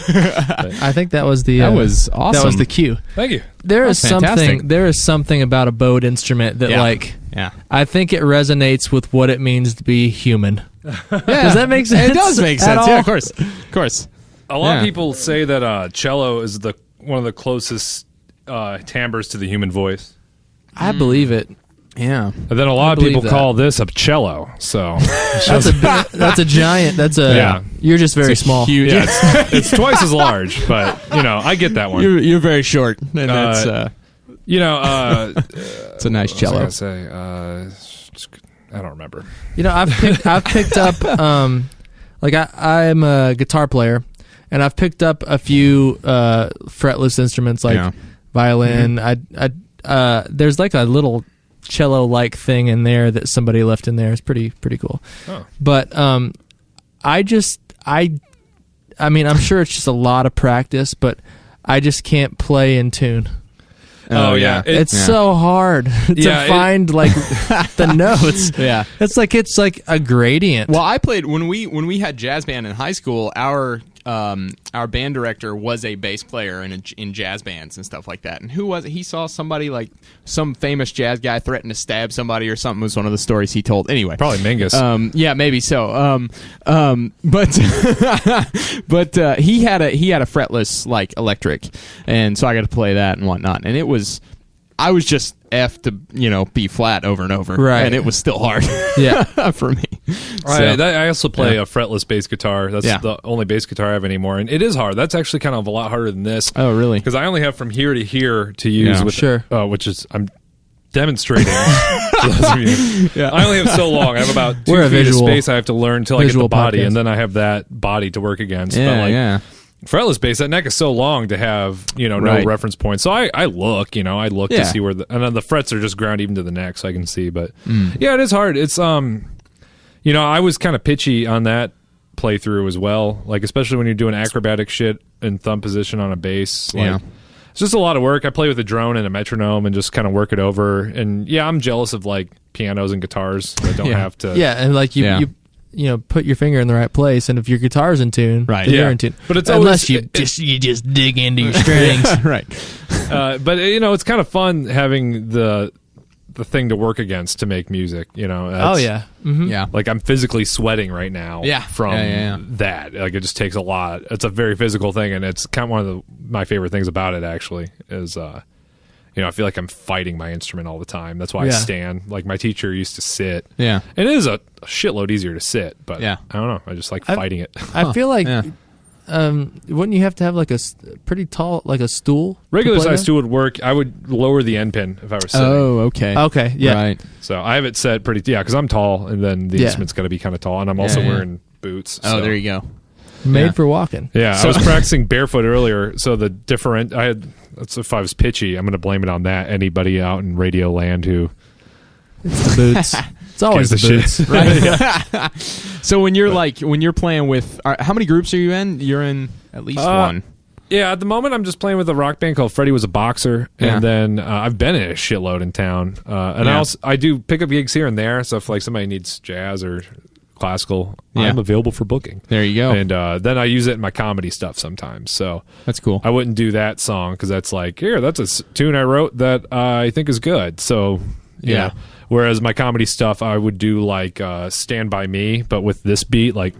I think that was the that was awesome. That was the cue. Thank you. There is fantastic. something about a bowed instrument that I think it resonates with what it means to be human. Does that make sense? It does make sense. Yeah, of course. A lot of people say that cello is one of the closest timbres to the human voice. I believe it. Yeah. And then a lot of people call this a cello. So that's a giant. You're just very small. Huge. Yeah, it's twice as large, but I get that one. You're very short, and that's it's a nice cello. What was I gonna say? I don't remember. I've picked up I'm a guitar player, and I've picked up a few fretless instruments like violin. There's like a little cello-like thing in there that somebody left in there. It's pretty cool. Oh. But I'm sure it's just a lot of practice, but I just can't play in tune. Oh yeah, it's so hard to find the notes. Yeah, it's like a gradient. Well, I played when we had jazz band in high school. Our band director was a bass player in jazz bands and stuff like that. And who was it? He saw somebody, like some famous jazz guy threaten to stab somebody or something, was one of the stories he told. Anyway, probably Mingus. Yeah, maybe so. But he had a fretless like electric, and so I got to play that and whatnot. And I was just F to B flat over and over, right? And it was still hard, for me. I also play a fretless bass guitar. That's the only bass guitar I have anymore, and it is hard. That's actually kind of a lot harder than this. Oh, really? Because I only have from here to here to use which is I'm demonstrating. For those of you. I only have so long. I have about 2 feet of space I have to learn till I get the body, and then I have that body to work against. Fretless bass, that neck is so long to have, no reference point. So I look to see where and then the frets are just ground even to the neck, so I can see. But it is hard. It's I was kind of pitchy on that playthrough as well. Like especially when you're doing acrobatic shit in thumb position on a bass. It's just a lot of work. I play with a drone and a metronome and just kind of work it over. And I'm jealous of like pianos and guitars that don't have to. Yeah, and like you put your finger in the right place, and if your guitar's in tune, right? You're in tune. But it's unless you just dig into your strings, right? But it's kind of fun having the thing to work against to make music. Like I'm physically sweating right now. From that, like it just takes a lot. It's a very physical thing, and it's kind of one of my favorite things about it. Actually, is I feel like I'm fighting my instrument all the time. That's why I stand. Like my teacher used to sit. Yeah. And it is a shitload easier to sit, but I don't know. I just like fighting it. I feel like wouldn't you have to have like a pretty tall, like a stool? Regular size stool would work. I would lower the end pin if I were sitting. Oh, okay. Okay, yeah. Right. So I have it set pretty, because I'm tall, and then the instrument's got to be kind of tall, and I'm also wearing boots. Oh, there you go. Made for walking. Yeah, I was practicing barefoot earlier, so if I was pitchy, I'm going to blame it on that. Anybody out in Radio Land who... It's the boots. It's always the boots. Right? So when you're playing with... how many groups are you in? You're in at least one. Yeah, at the moment I'm just playing with a rock band called Freddie Was a Boxer, and then I've been in a shitload in town. And I do pick up gigs here and there, so if like somebody needs jazz or... classical, I'm available for booking. There you go. And then I use it in my comedy stuff sometimes. So that's cool. I wouldn't do that song because that's like, that's a tune I wrote that I think is good. So whereas my comedy stuff, I would do like Stand By Me, but with this beat, like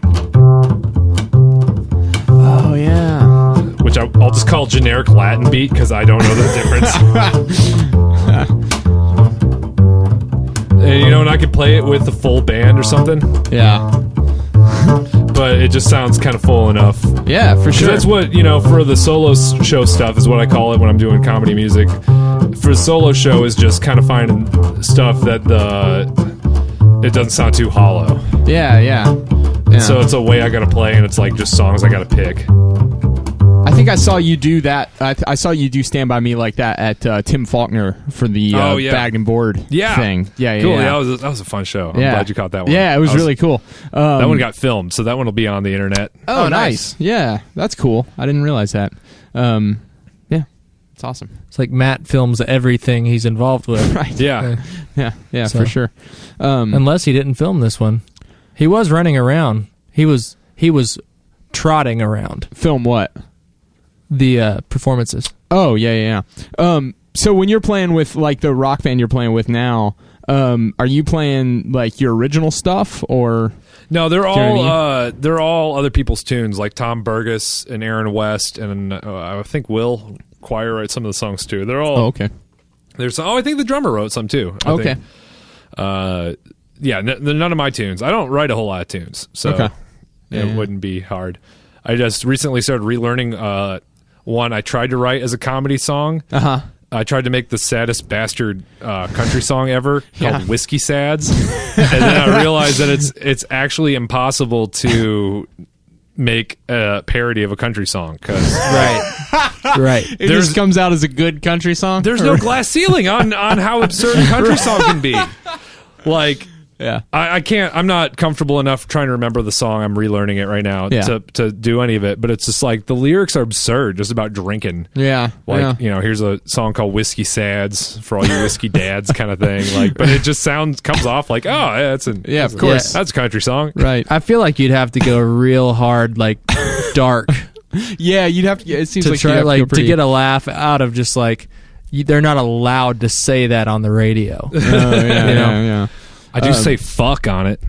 which I'll just call generic Latin beat because I don't know the difference. And I could play it with the full band or something. Yeah. But it just sounds kind of full enough. Yeah, for sure. That's what, for the solo show stuff is what I call it when I'm doing comedy music. For the solo show is just kind of finding stuff that it doesn't sound too hollow. Yeah. So it's a way I got to play, and it's like just songs I got to pick. I think I saw you do that. I saw you do Stand By Me like that at Tim Faulkner for the Bag and Board thing. Yeah, cool. Yeah, that was a fun show. I'm glad you caught that one. Yeah, it was really cool. That one got filmed, so that one will be on the internet. Oh, nice. Yeah, that's cool. I didn't realize that. It's awesome. It's like Matt films everything he's involved with. Right. Yeah, for sure. Unless he didn't film this one. He was running around. He was trotting around. Film what? The performances. Oh, yeah. So when you're playing with, like, the rock band you're playing with now, are you playing, like, your original stuff, or... No, they're all other people's tunes, like Tom Burgess and Aaron West, and I think Will Choir writes some of the songs too. They're all okay. I think the drummer wrote some too. Okay. They're none of my tunes. I don't write a whole lot of tunes, so it wouldn't be hard. I just recently started relearning one I tried to write as a comedy song. I tried to make the saddest bastard country song ever called Whiskey Sads, and then I realized that it's actually impossible to make a parody of a country song because right. It just comes out as a good country song. There's no glass ceiling on how absurd a country song can be. Like, I can't. I'm not comfortable enough trying to remember the song. I'm relearning it right now to do any of it. But it's just like the lyrics are absurd, just about drinking. Yeah, like here's a song called "Whiskey Sads" for all you whiskey dads, kind of thing. Like, but it just comes off like, of course, that's a country song, right? I feel like you'd have to go real hard, like dark. Yeah, you'd have to. It seems to like try, you'd have to get a laugh out of just like they're not allowed to say that on the radio. Yeah. I do say fuck on it,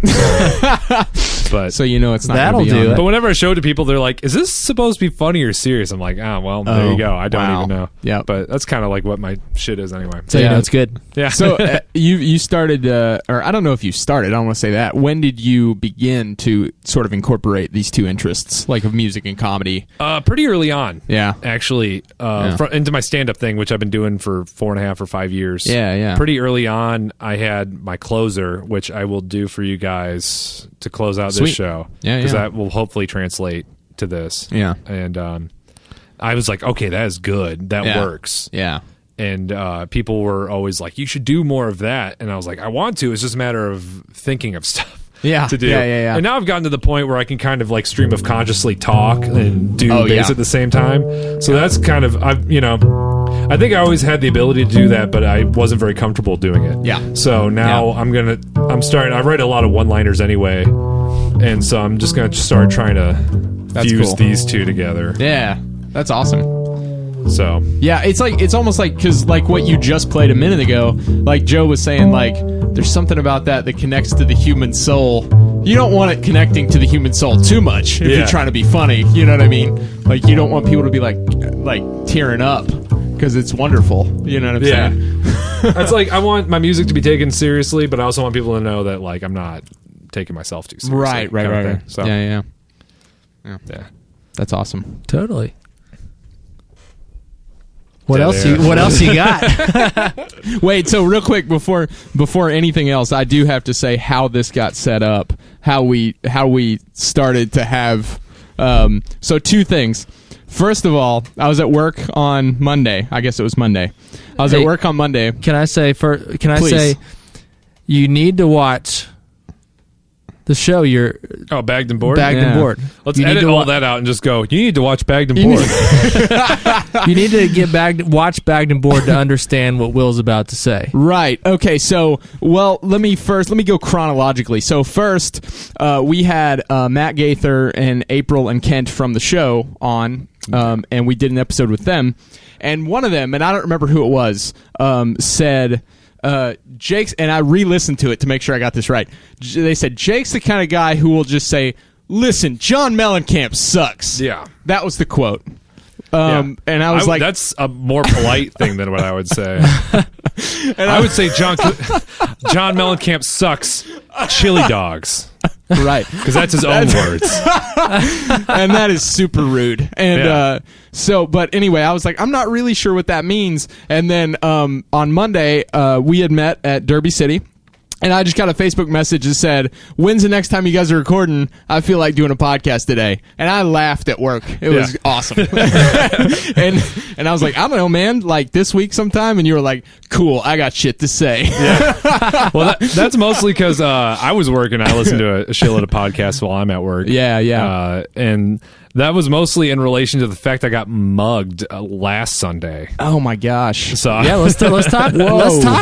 but so it's not. That'll do it. But whenever I show it to people, they're like, "Is this supposed to be funny or serious?" I'm like, well, there you go. I don't even know. Yeah, but that's kind of like what my shit is anyway. So it's good. Yeah. So you started, or I don't know if you started. I don't want to say that. When did you begin to sort of incorporate these two interests, like of music and comedy? Pretty early on. Yeah, actually, into my stand-up thing, which I've been doing for 4.5 or 5 years. Yeah. Pretty early on, I had my closer, which I will do for you guys to close out this show. Yeah, because that will hopefully translate to this. Yeah, and I was like, okay, that is good. That works. Yeah. And people were always like, you should do more of that. And I was like, I want to. It's just a matter of thinking of stuff. To do. Yeah. And now I've gotten to the point where I can kind of like stream of consciously talk and do bass at the same time. So that's kind of, I think I always had the ability to do that, but I wasn't very comfortable doing it. Yeah. So now I write a lot of one-liners anyway. And so I'm just going to start trying to fuse these two together. Yeah. That's awesome. So yeah, it's almost like, because like what you just played a minute ago, like Joe was saying, like there's something about that connects to the human soul. You don't want it connecting to the human soul too much if you're trying to be funny. You know what I mean? Like you don't want people to be like tearing up because it's wonderful. You know what I'm saying? That's like, I want my music to be taken seriously, but I also want people to know that like I'm not taking myself too seriously. Right. So yeah. That's awesome. Totally. What else you got? Wait, so real quick before anything else, I do have to say how this got set up, how we started to have so two things. First of all, I was at work on Monday. I guess it was Monday. I was at work on Monday. Can I say you need to watch the show Bagged and Bored? Bagged and Bored. Let's edit all that out and just go, you need to watch Bagged and Bored. You need to watch Bagged and Bored to understand what Will's about to say. Right. Okay, so, let me go chronologically. So first, we had Matt Gaither and April and Kent from the show on, and we did an episode with them. And one of them, and I don't remember who it was, said... Jake's, and I re-listened to it to make sure I got this right. They said Jake's the kind of guy who will just say, "Listen, John Mellencamp sucks." Yeah, that was the quote. And I was like, "That's a more polite thing than what I would say." And I would say, John Mellencamp sucks chili dogs." Right, because that's his own words, and that is super rude. And but anyway, I was like, I'm not really sure what that means. And then on Monday, we had met at Derby City. And I just got a Facebook message that said, "When's the next time you guys are recording? I feel like doing a podcast today." And I laughed at work. It was awesome. and I was like, "I don't know, man, like this week sometime." And you were like, "Cool, I got shit to say." Yeah. Well, that's mostly because I was working. I listened to a shitload of podcasts while I'm at work. Yeah. And that was mostly in relation to the fact I got mugged last Sunday. Oh my gosh! So yeah, let's talk. Let's talk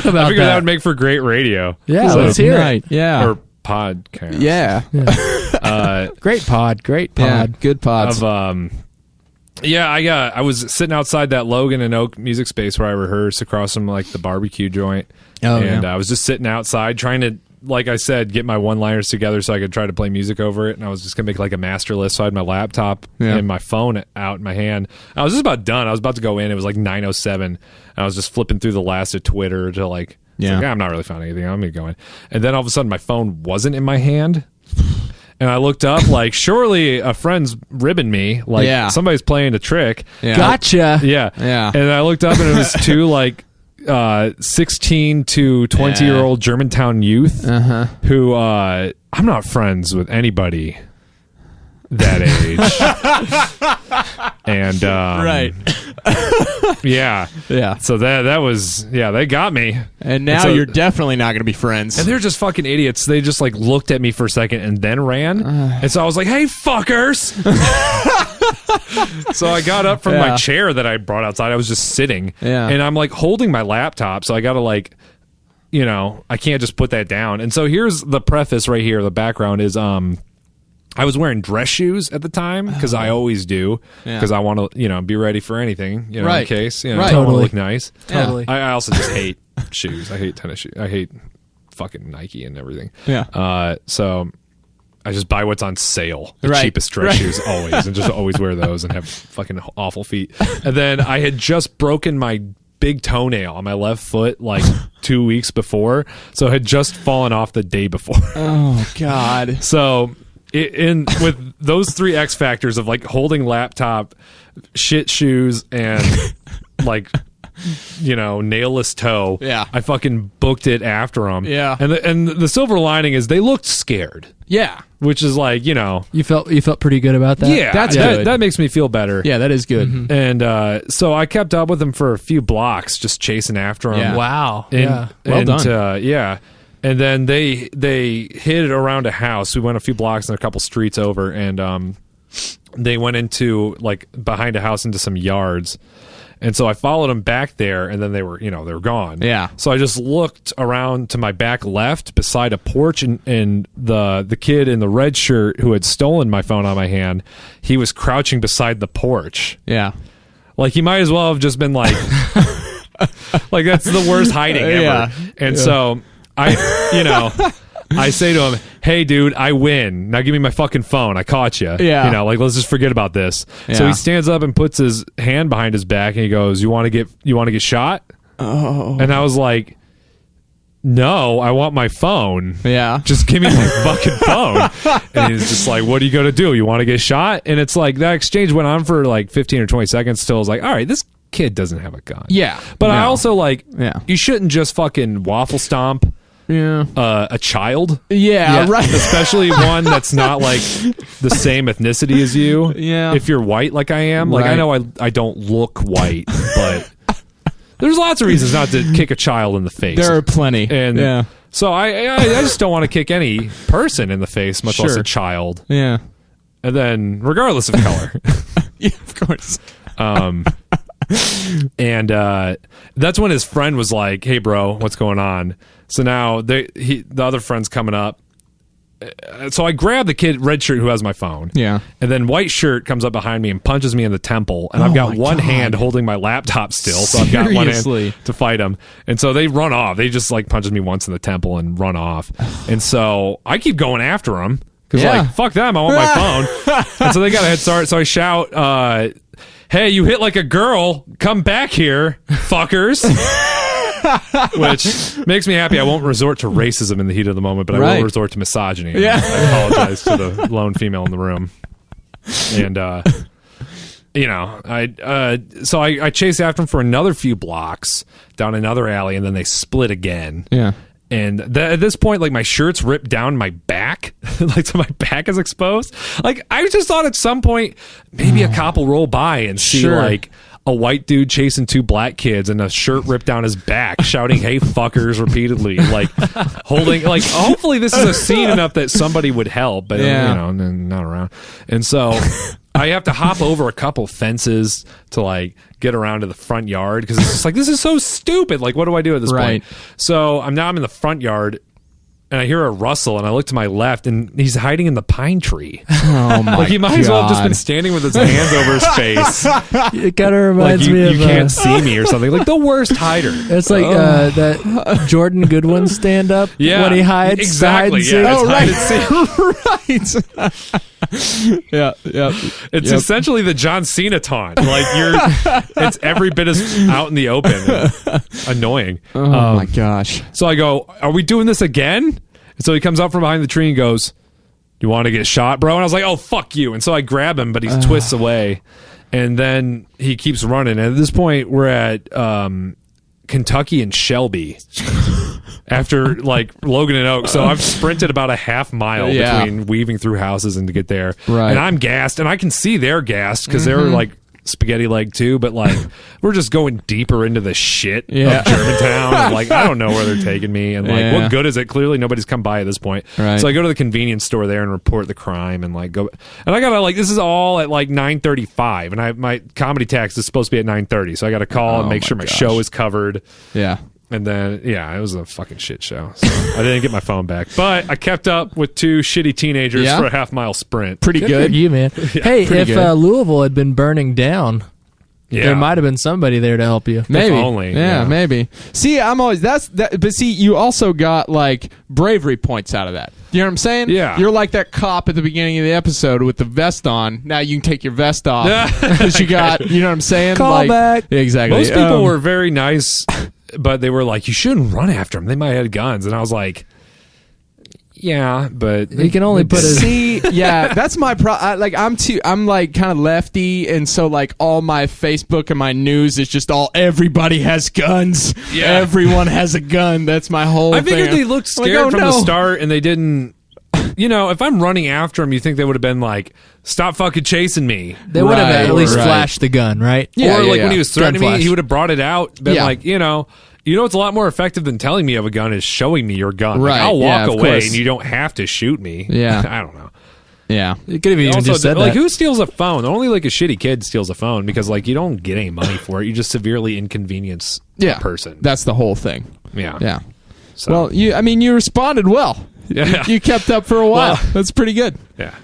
about I figured that would make for great radio. Yeah, let's hear it. Yeah, or podcast. Yeah. Great pod. Yeah, good pods. I was sitting outside that Logan and Oak music space where I rehearse across from like the barbecue joint. I was just sitting outside trying to, like I said, get my one-liners together so I could try to play music over it. And I was just gonna make like a master list. So I had my laptop and my phone out in my hand. I was just about done. I was about to go in. It was like 9:07. I was just flipping through the last of Twitter to like, I'm not really finding anything. I'm gonna go in. And then all of a sudden my phone wasn't in my hand. And I looked up, like, surely a friend's ribbing me. Like, somebody's playing a trick. Yeah. Gotcha. Yeah. And I looked up, and it was two, like, 16 to 20-year-old Germantown youth who, I'm not friends with anybody that age. And, right. Yeah. So that was, they got me. And now you're definitely not going to be friends. And they're just fucking idiots. They just like looked at me for a second and then ran. And so I was like, hey, fuckers. So I got up from my chair that I brought outside. I was just sitting. And I'm like holding my laptop. So I got to like, I can't just put that down. And so here's the preface right here. The background is, I was wearing dress shoes at the time because I always do because I want to, be ready for anything, in case, I want to look nice. Totally. I also just hate shoes. I hate tennis shoes. I hate fucking Nike and everything. So I just buy what's on sale, the cheapest dress shoes always, and just always wear those and have fucking awful feet. And then I had just broken my big toenail on my left foot like 2 weeks before, so it had just fallen off the day before. Oh God. So with those three X factors of like holding laptop, shit shoes, and like nailless toe, I fucking booked it after them. And the silver lining is they looked scared. Which is like, you felt pretty good about that. That's good. That makes me feel better. Yeah, that is good. Mm-hmm. And so I kept up with them for a few blocks, just chasing after them. Wow. Well done. And then they hid around a house. We went a few blocks and a couple streets over, and they went into like behind a house into some yards. And so I followed them back there, and then they were gone. So I just looked around to my back left beside a porch, and the kid in the red shirt who had stolen my phone on my hand, he was crouching beside the porch. Like he might as well have just been like, like that's the worst hiding ever. And so I say to him, hey, dude, I win. Now give me my fucking phone. I caught you. Like, let's just forget about this. So he stands up and puts his hand behind his back, and he goes, you want to get shot? Oh. And I was like, no, I want my phone. Just give me my fucking phone. And he's just like, what are you going to do? You want to get shot? And it's like, that exchange went on for like 15 or 20 seconds till I was like, all right, this kid doesn't have a gun. But I also like, you shouldn't just fucking waffle stomp a child, right, especially one that's not like the same ethnicity as you. If you're white like I am, like I know I don't look white, but there's lots of reasons not to kick a child in the face. There are plenty. And so I just don't want to kick any person in the face, much less a child. And then regardless of color. Of course. And that's when his friend was like, hey bro, what's going on? So now the other friend's coming up. So I grab the kid red shirt who has my phone. And then white shirt comes up behind me and punches me in the temple. And I've got one hand holding my laptop still. So I've got one hand to fight him. And so they run off. They just like punches me once in the temple and run off. And so I keep going after them. Because like, fuck them, I want my phone. And so they got a head start. So I shout, hey, you hit like a girl. Come back here, fuckers. Which makes me happy. I won't resort to racism in the heat of the moment, but I will resort to misogyny. I apologize to the lone female in the room. And, so I chased after him for another few blocks down another alley, and then they split again. And at this point, like, my shirt's ripped down my back. Like, so my back is exposed. Like, I just thought at some point, maybe a cop will roll by and see, like, a white dude chasing two black kids and a shirt ripped down his back, shouting, hey, fuckers, repeatedly. Like, holding, like, hopefully this is a scene enough that somebody would help, but, not around. And so I have to hop over a couple fences to, like, get around to the front yard because it's just like, this is so stupid. Like, what do I do at this point? So I'm in the front yard, and I hear a rustle, and I look to my left, and he's hiding in the pine tree. Oh my Like he might as well have just God. been standing with his hands over his face. It kind of Like reminds you, me of. you can't see me or something. Like the worst hider. It's like that Jordan Goodwin stand up when he hides. exactly. Hide and seek. It's hide and seek. Right. Yeah. It's essentially the John Cena taunt. Like it's every bit as out in the open. Annoying. Oh my gosh. So I go, "Are we doing this again?" And so he comes out from behind the tree and goes, "You want to get shot, bro?" And I was like, "Oh, fuck you!" And so I grab him, but he twists away, and then he keeps running. And at this point, we're at Kentucky and Shelby. After like Logan and Oak, so I've sprinted about a half mile between weaving through houses and to get there. Right. And I'm gassed, and I can see they're gassed because they're like spaghetti leg too. But like we're just going deeper into the shit of Germantown. And, like I don't know where they're taking me, and like what good is it? Clearly nobody's come by at this point. Right. So I go to the convenience store there and report the crime, and like go. And I gotta like this is all at like 9:35, and my comedy tax is supposed to be at 9:30, so I got to call and make sure my show is covered. Yeah. And then, it was a fucking shit show. So I didn't get my phone back. But I kept up with two shitty teenagers for a half-mile sprint. Pretty good. For you, man. Hey, if Louisville had been burning down, there might have been somebody there to help you. Maybe. If only. Yeah, maybe. See, I'm always but see, you also got like bravery points out of that. You know what I'm saying? Yeah. You're like that cop at the beginning of the episode with the vest on. Now you can take your vest off because you got. You know what I'm saying? Call back. Exactly. Most people were very nice, but they were like, "You shouldn't run after them. They might have guns." And I was like, "Yeah, but he can only put his." See, yeah, that's my problem. I'm like kind of lefty, and so like all my Facebook and my news is just all everybody has guns. Yeah. Everyone has a gun. That's my whole. I figured thing. they looked I'm like, scared oh, from no. the start, and they didn't. You know, if I'm running after them, you think they would have been like, "Stop fucking chasing me." They would have at least right. flashed the gun, right? Yeah, or like yeah. when he was threatening Gun me, flash. he would have brought it out. Been Yeah. like, you know, it's a lot more effective than telling me you have a gun is showing me your gun. Like, Right, I'll yeah, walk of away course. and you don't have to shoot me. Yeah. I don't know. Yeah. You could have even Also, just said like, that. who steals a phone? Only like a shitty kid steals a phone because like you don't get any money for it. You just severely inconvenience Yeah. a person. That's the whole thing. Yeah. Yeah. So, Well, you responded well. Yeah. You kept up for a while. Well- That's pretty good. yeah.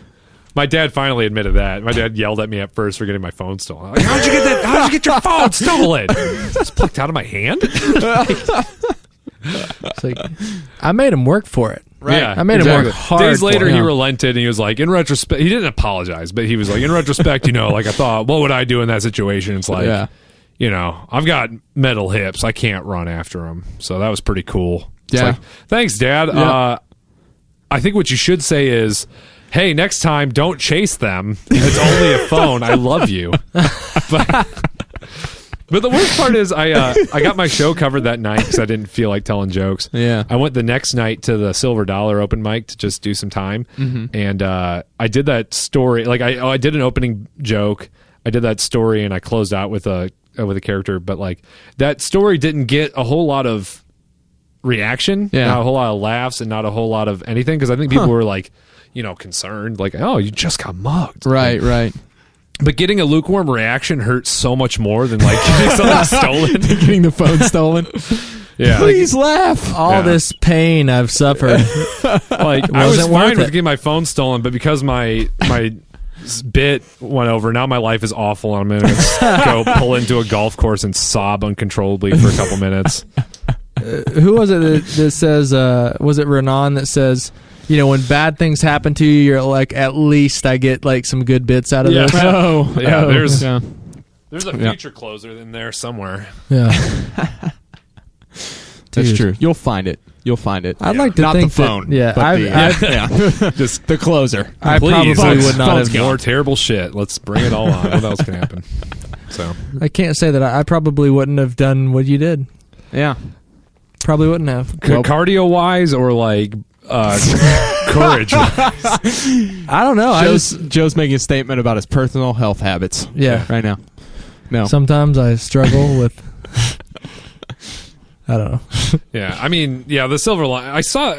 My dad finally admitted that. My dad yelled at me at first for getting my phone stolen. I'm like, how'd you get that? How'd you get your phone stolen? It's plucked out of my hand. It's like, I made him work for it. Right. Yeah, I made him work hard. Days later, for it. he relented and he was like, in retrospect, he didn't apologize, but he was like, in retrospect, like I thought, what would I do in that situation? It's like, I've got metal hips. I can't run after him. So that was pretty cool. It's Yeah. like, thanks, Dad. Yeah. I think what you should say is, hey, next time, don't chase them. It's only a phone. I love you. But the worst part is I got my show covered that night because I didn't feel like telling jokes. Yeah. I went the next night to the Silver Dollar open mic to just do some time. And I did that story. Like I did an opening joke. I did that story and I closed out with a character. But like that story didn't get a whole lot of reaction, not a whole lot of laughs, and not a whole lot of anything because I think people were like, concerned. Like, oh, you just got mugged. Right. Right. But getting a lukewarm reaction hurts so much more than like getting something stolen. Getting the phone stolen. Yeah. Please laugh. All this pain I've suffered. Like I was Wasn't fine worth with it. getting my phone stolen, but because my bit went over, now my life is awful. And I'm gonna go pull into a golf course and sob uncontrollably for a couple minutes. Who was it that says, was it Renan that says, when bad things happen to you, you're like, at least I get like some good bits out of this. Yeah, there's a Yeah. future closer in there somewhere. Yeah. That's Dude. true. You'll find it. I'd like to Not think the phone. that, yeah, but just the closer. I Please, probably would not phone's have. more terrible shit. Let's bring it all on. What else can happen? So I can't say that I probably wouldn't have done what you did. Yeah. Probably wouldn't have. cardio wise or like courage. I don't know. Joe's making a statement about his personal health habits. Yeah. Right now. No. Sometimes I struggle with. I don't know. Yeah, I mean, the silver line. I saw.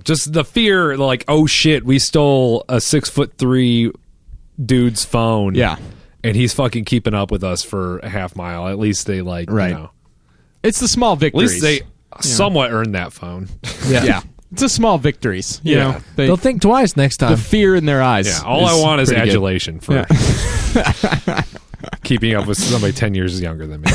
Just the fear, like, oh shit, we stole a 6'3" dude's phone. Yeah. And he's fucking keeping up with us for a half mile. At least they Right. At It's the small victories. least they somewhat earned that phone. Yeah. It's a small victories. You know, they'll think twice next time. The fear in their eyes. Yeah, all I want is adulation for keeping up with somebody 10 years younger than me.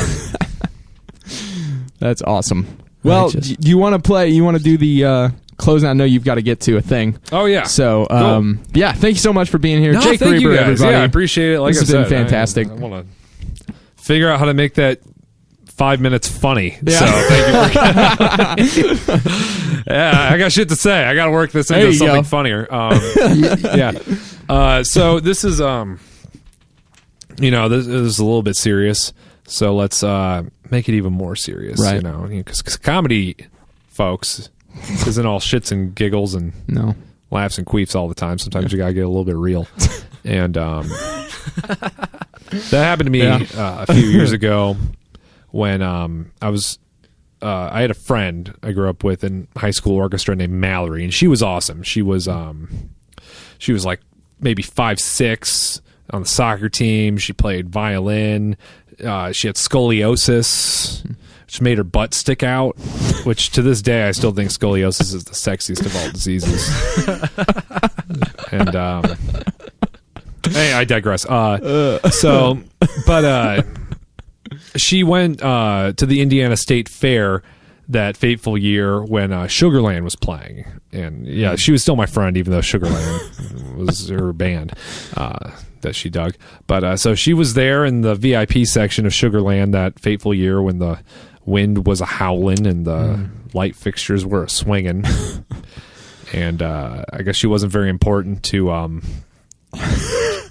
That's awesome. Well, do you want to play? You want to do the closing? I know you've got to get to a thing. Oh, yeah. So, cool. Yeah, thank you so much for being here. No, Jake thank Reber, you guys. everybody. Yeah, I appreciate it. Like this has been fantastic. I want to figure out how to make that 5 minutes funny. Yeah. So thank you for yeah, I got shit to say. I got to work this into something funnier. So this is this is a little bit serious. So let's make it even more serious. Right. Because comedy, folks, isn't all shits and giggles and laughs and queefs all the time. Sometimes you gotta get a little bit real. And that happened to me a few years ago. When I had a friend I grew up with in high school orchestra named Mallory, and she was awesome. She was like maybe 5'6" on the soccer team. She played violin. She had scoliosis, which made her butt stick out. Which to this day I still think scoliosis is the sexiest of all diseases. And hey, I digress. She went to the Indiana State Fair that fateful year when Sugarland was playing. And she was still my friend, even though Sugarland was her band that she dug. But so she was there in the VIP section of Sugarland that fateful year when the wind was a howling and the light fixtures were a swinging. And I guess she wasn't very important to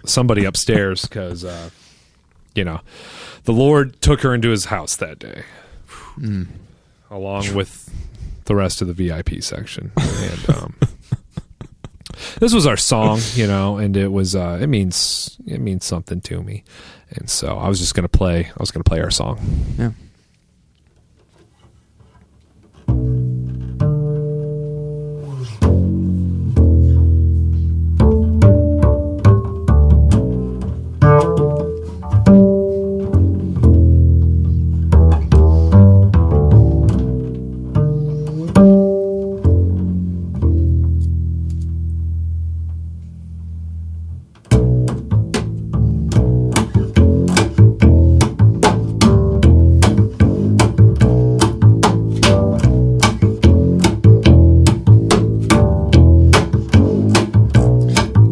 somebody upstairs because, the Lord took her into his house that day, along with the rest of the VIP section. And this was our song, and it was it means something to me. And so I was gonna play our song. Yeah.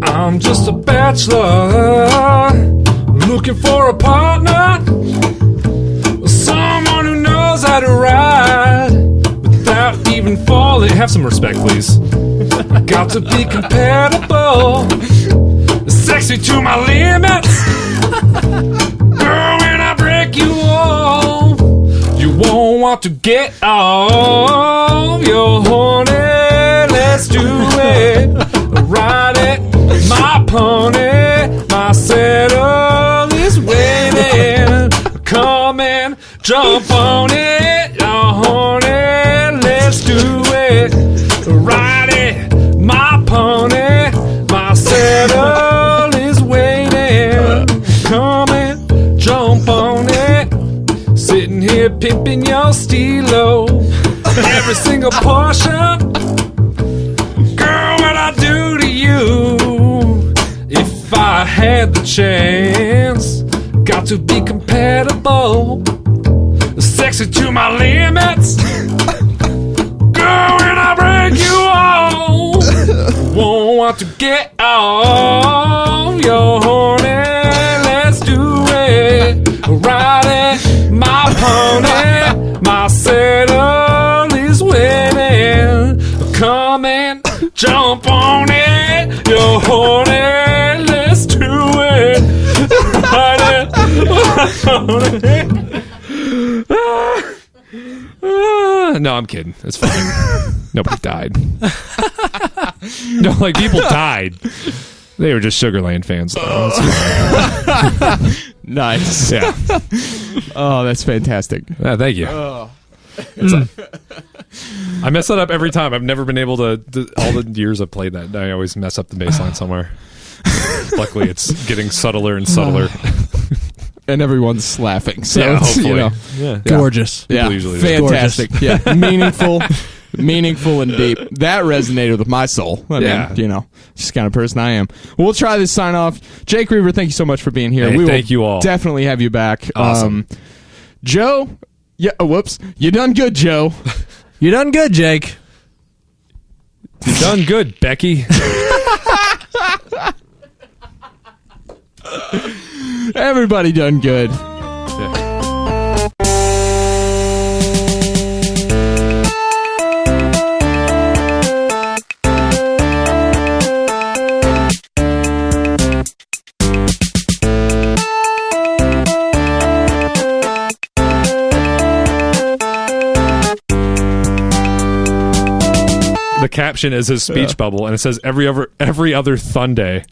I'm just a bachelor looking for a partner, someone who knows how to ride without even falling. Have some respect, please. Got to be compatible, sexy to my limits. Girl, when I break you off, you won't want to get off. You're horny, let's do it. Ride it, my pony, my saddle is waiting. Come and jump on it, you're horny, let's do it. Ride it, my pony, my saddle is waiting. Come and jump on it. Sitting here pimping your stilo, every single portion. Girl, what I do to you if I had the chance? Got to be compatible, sexy to my limits. Girl, when I break you off, won't want to get off. You're horny, let's do it. Ride it, my pony, my saddle is waiting. Come and jump on it, you're horny, let's do it. Ride it. No, I'm kidding. It's fine. Nobody died. No, like people died. They were just Sugarland fans. Though. Nice. Yeah. Oh, that's fantastic. Yeah, thank you. I mess that up every time. I've never been able to all the years I've played that. I always mess up the bass line somewhere. Luckily, it's getting subtler and subtler. And everyone's laughing. So yeah, it's, hopefully. Yeah. Gorgeous. Yeah, usually fantastic. Yeah, meaningful. meaningful and deep. That resonated with my soul. I mean, you know, just the kind of person I am. We'll try this sign off. Jake Reber, thank you so much for being here. Hey, we thank will you all. definitely have you back. Awesome. Joe, whoops. You done good, Joe. You done good, Jake. You done good, Becky. Everybody done good. The caption is his speech bubble, and it says every other Sunday.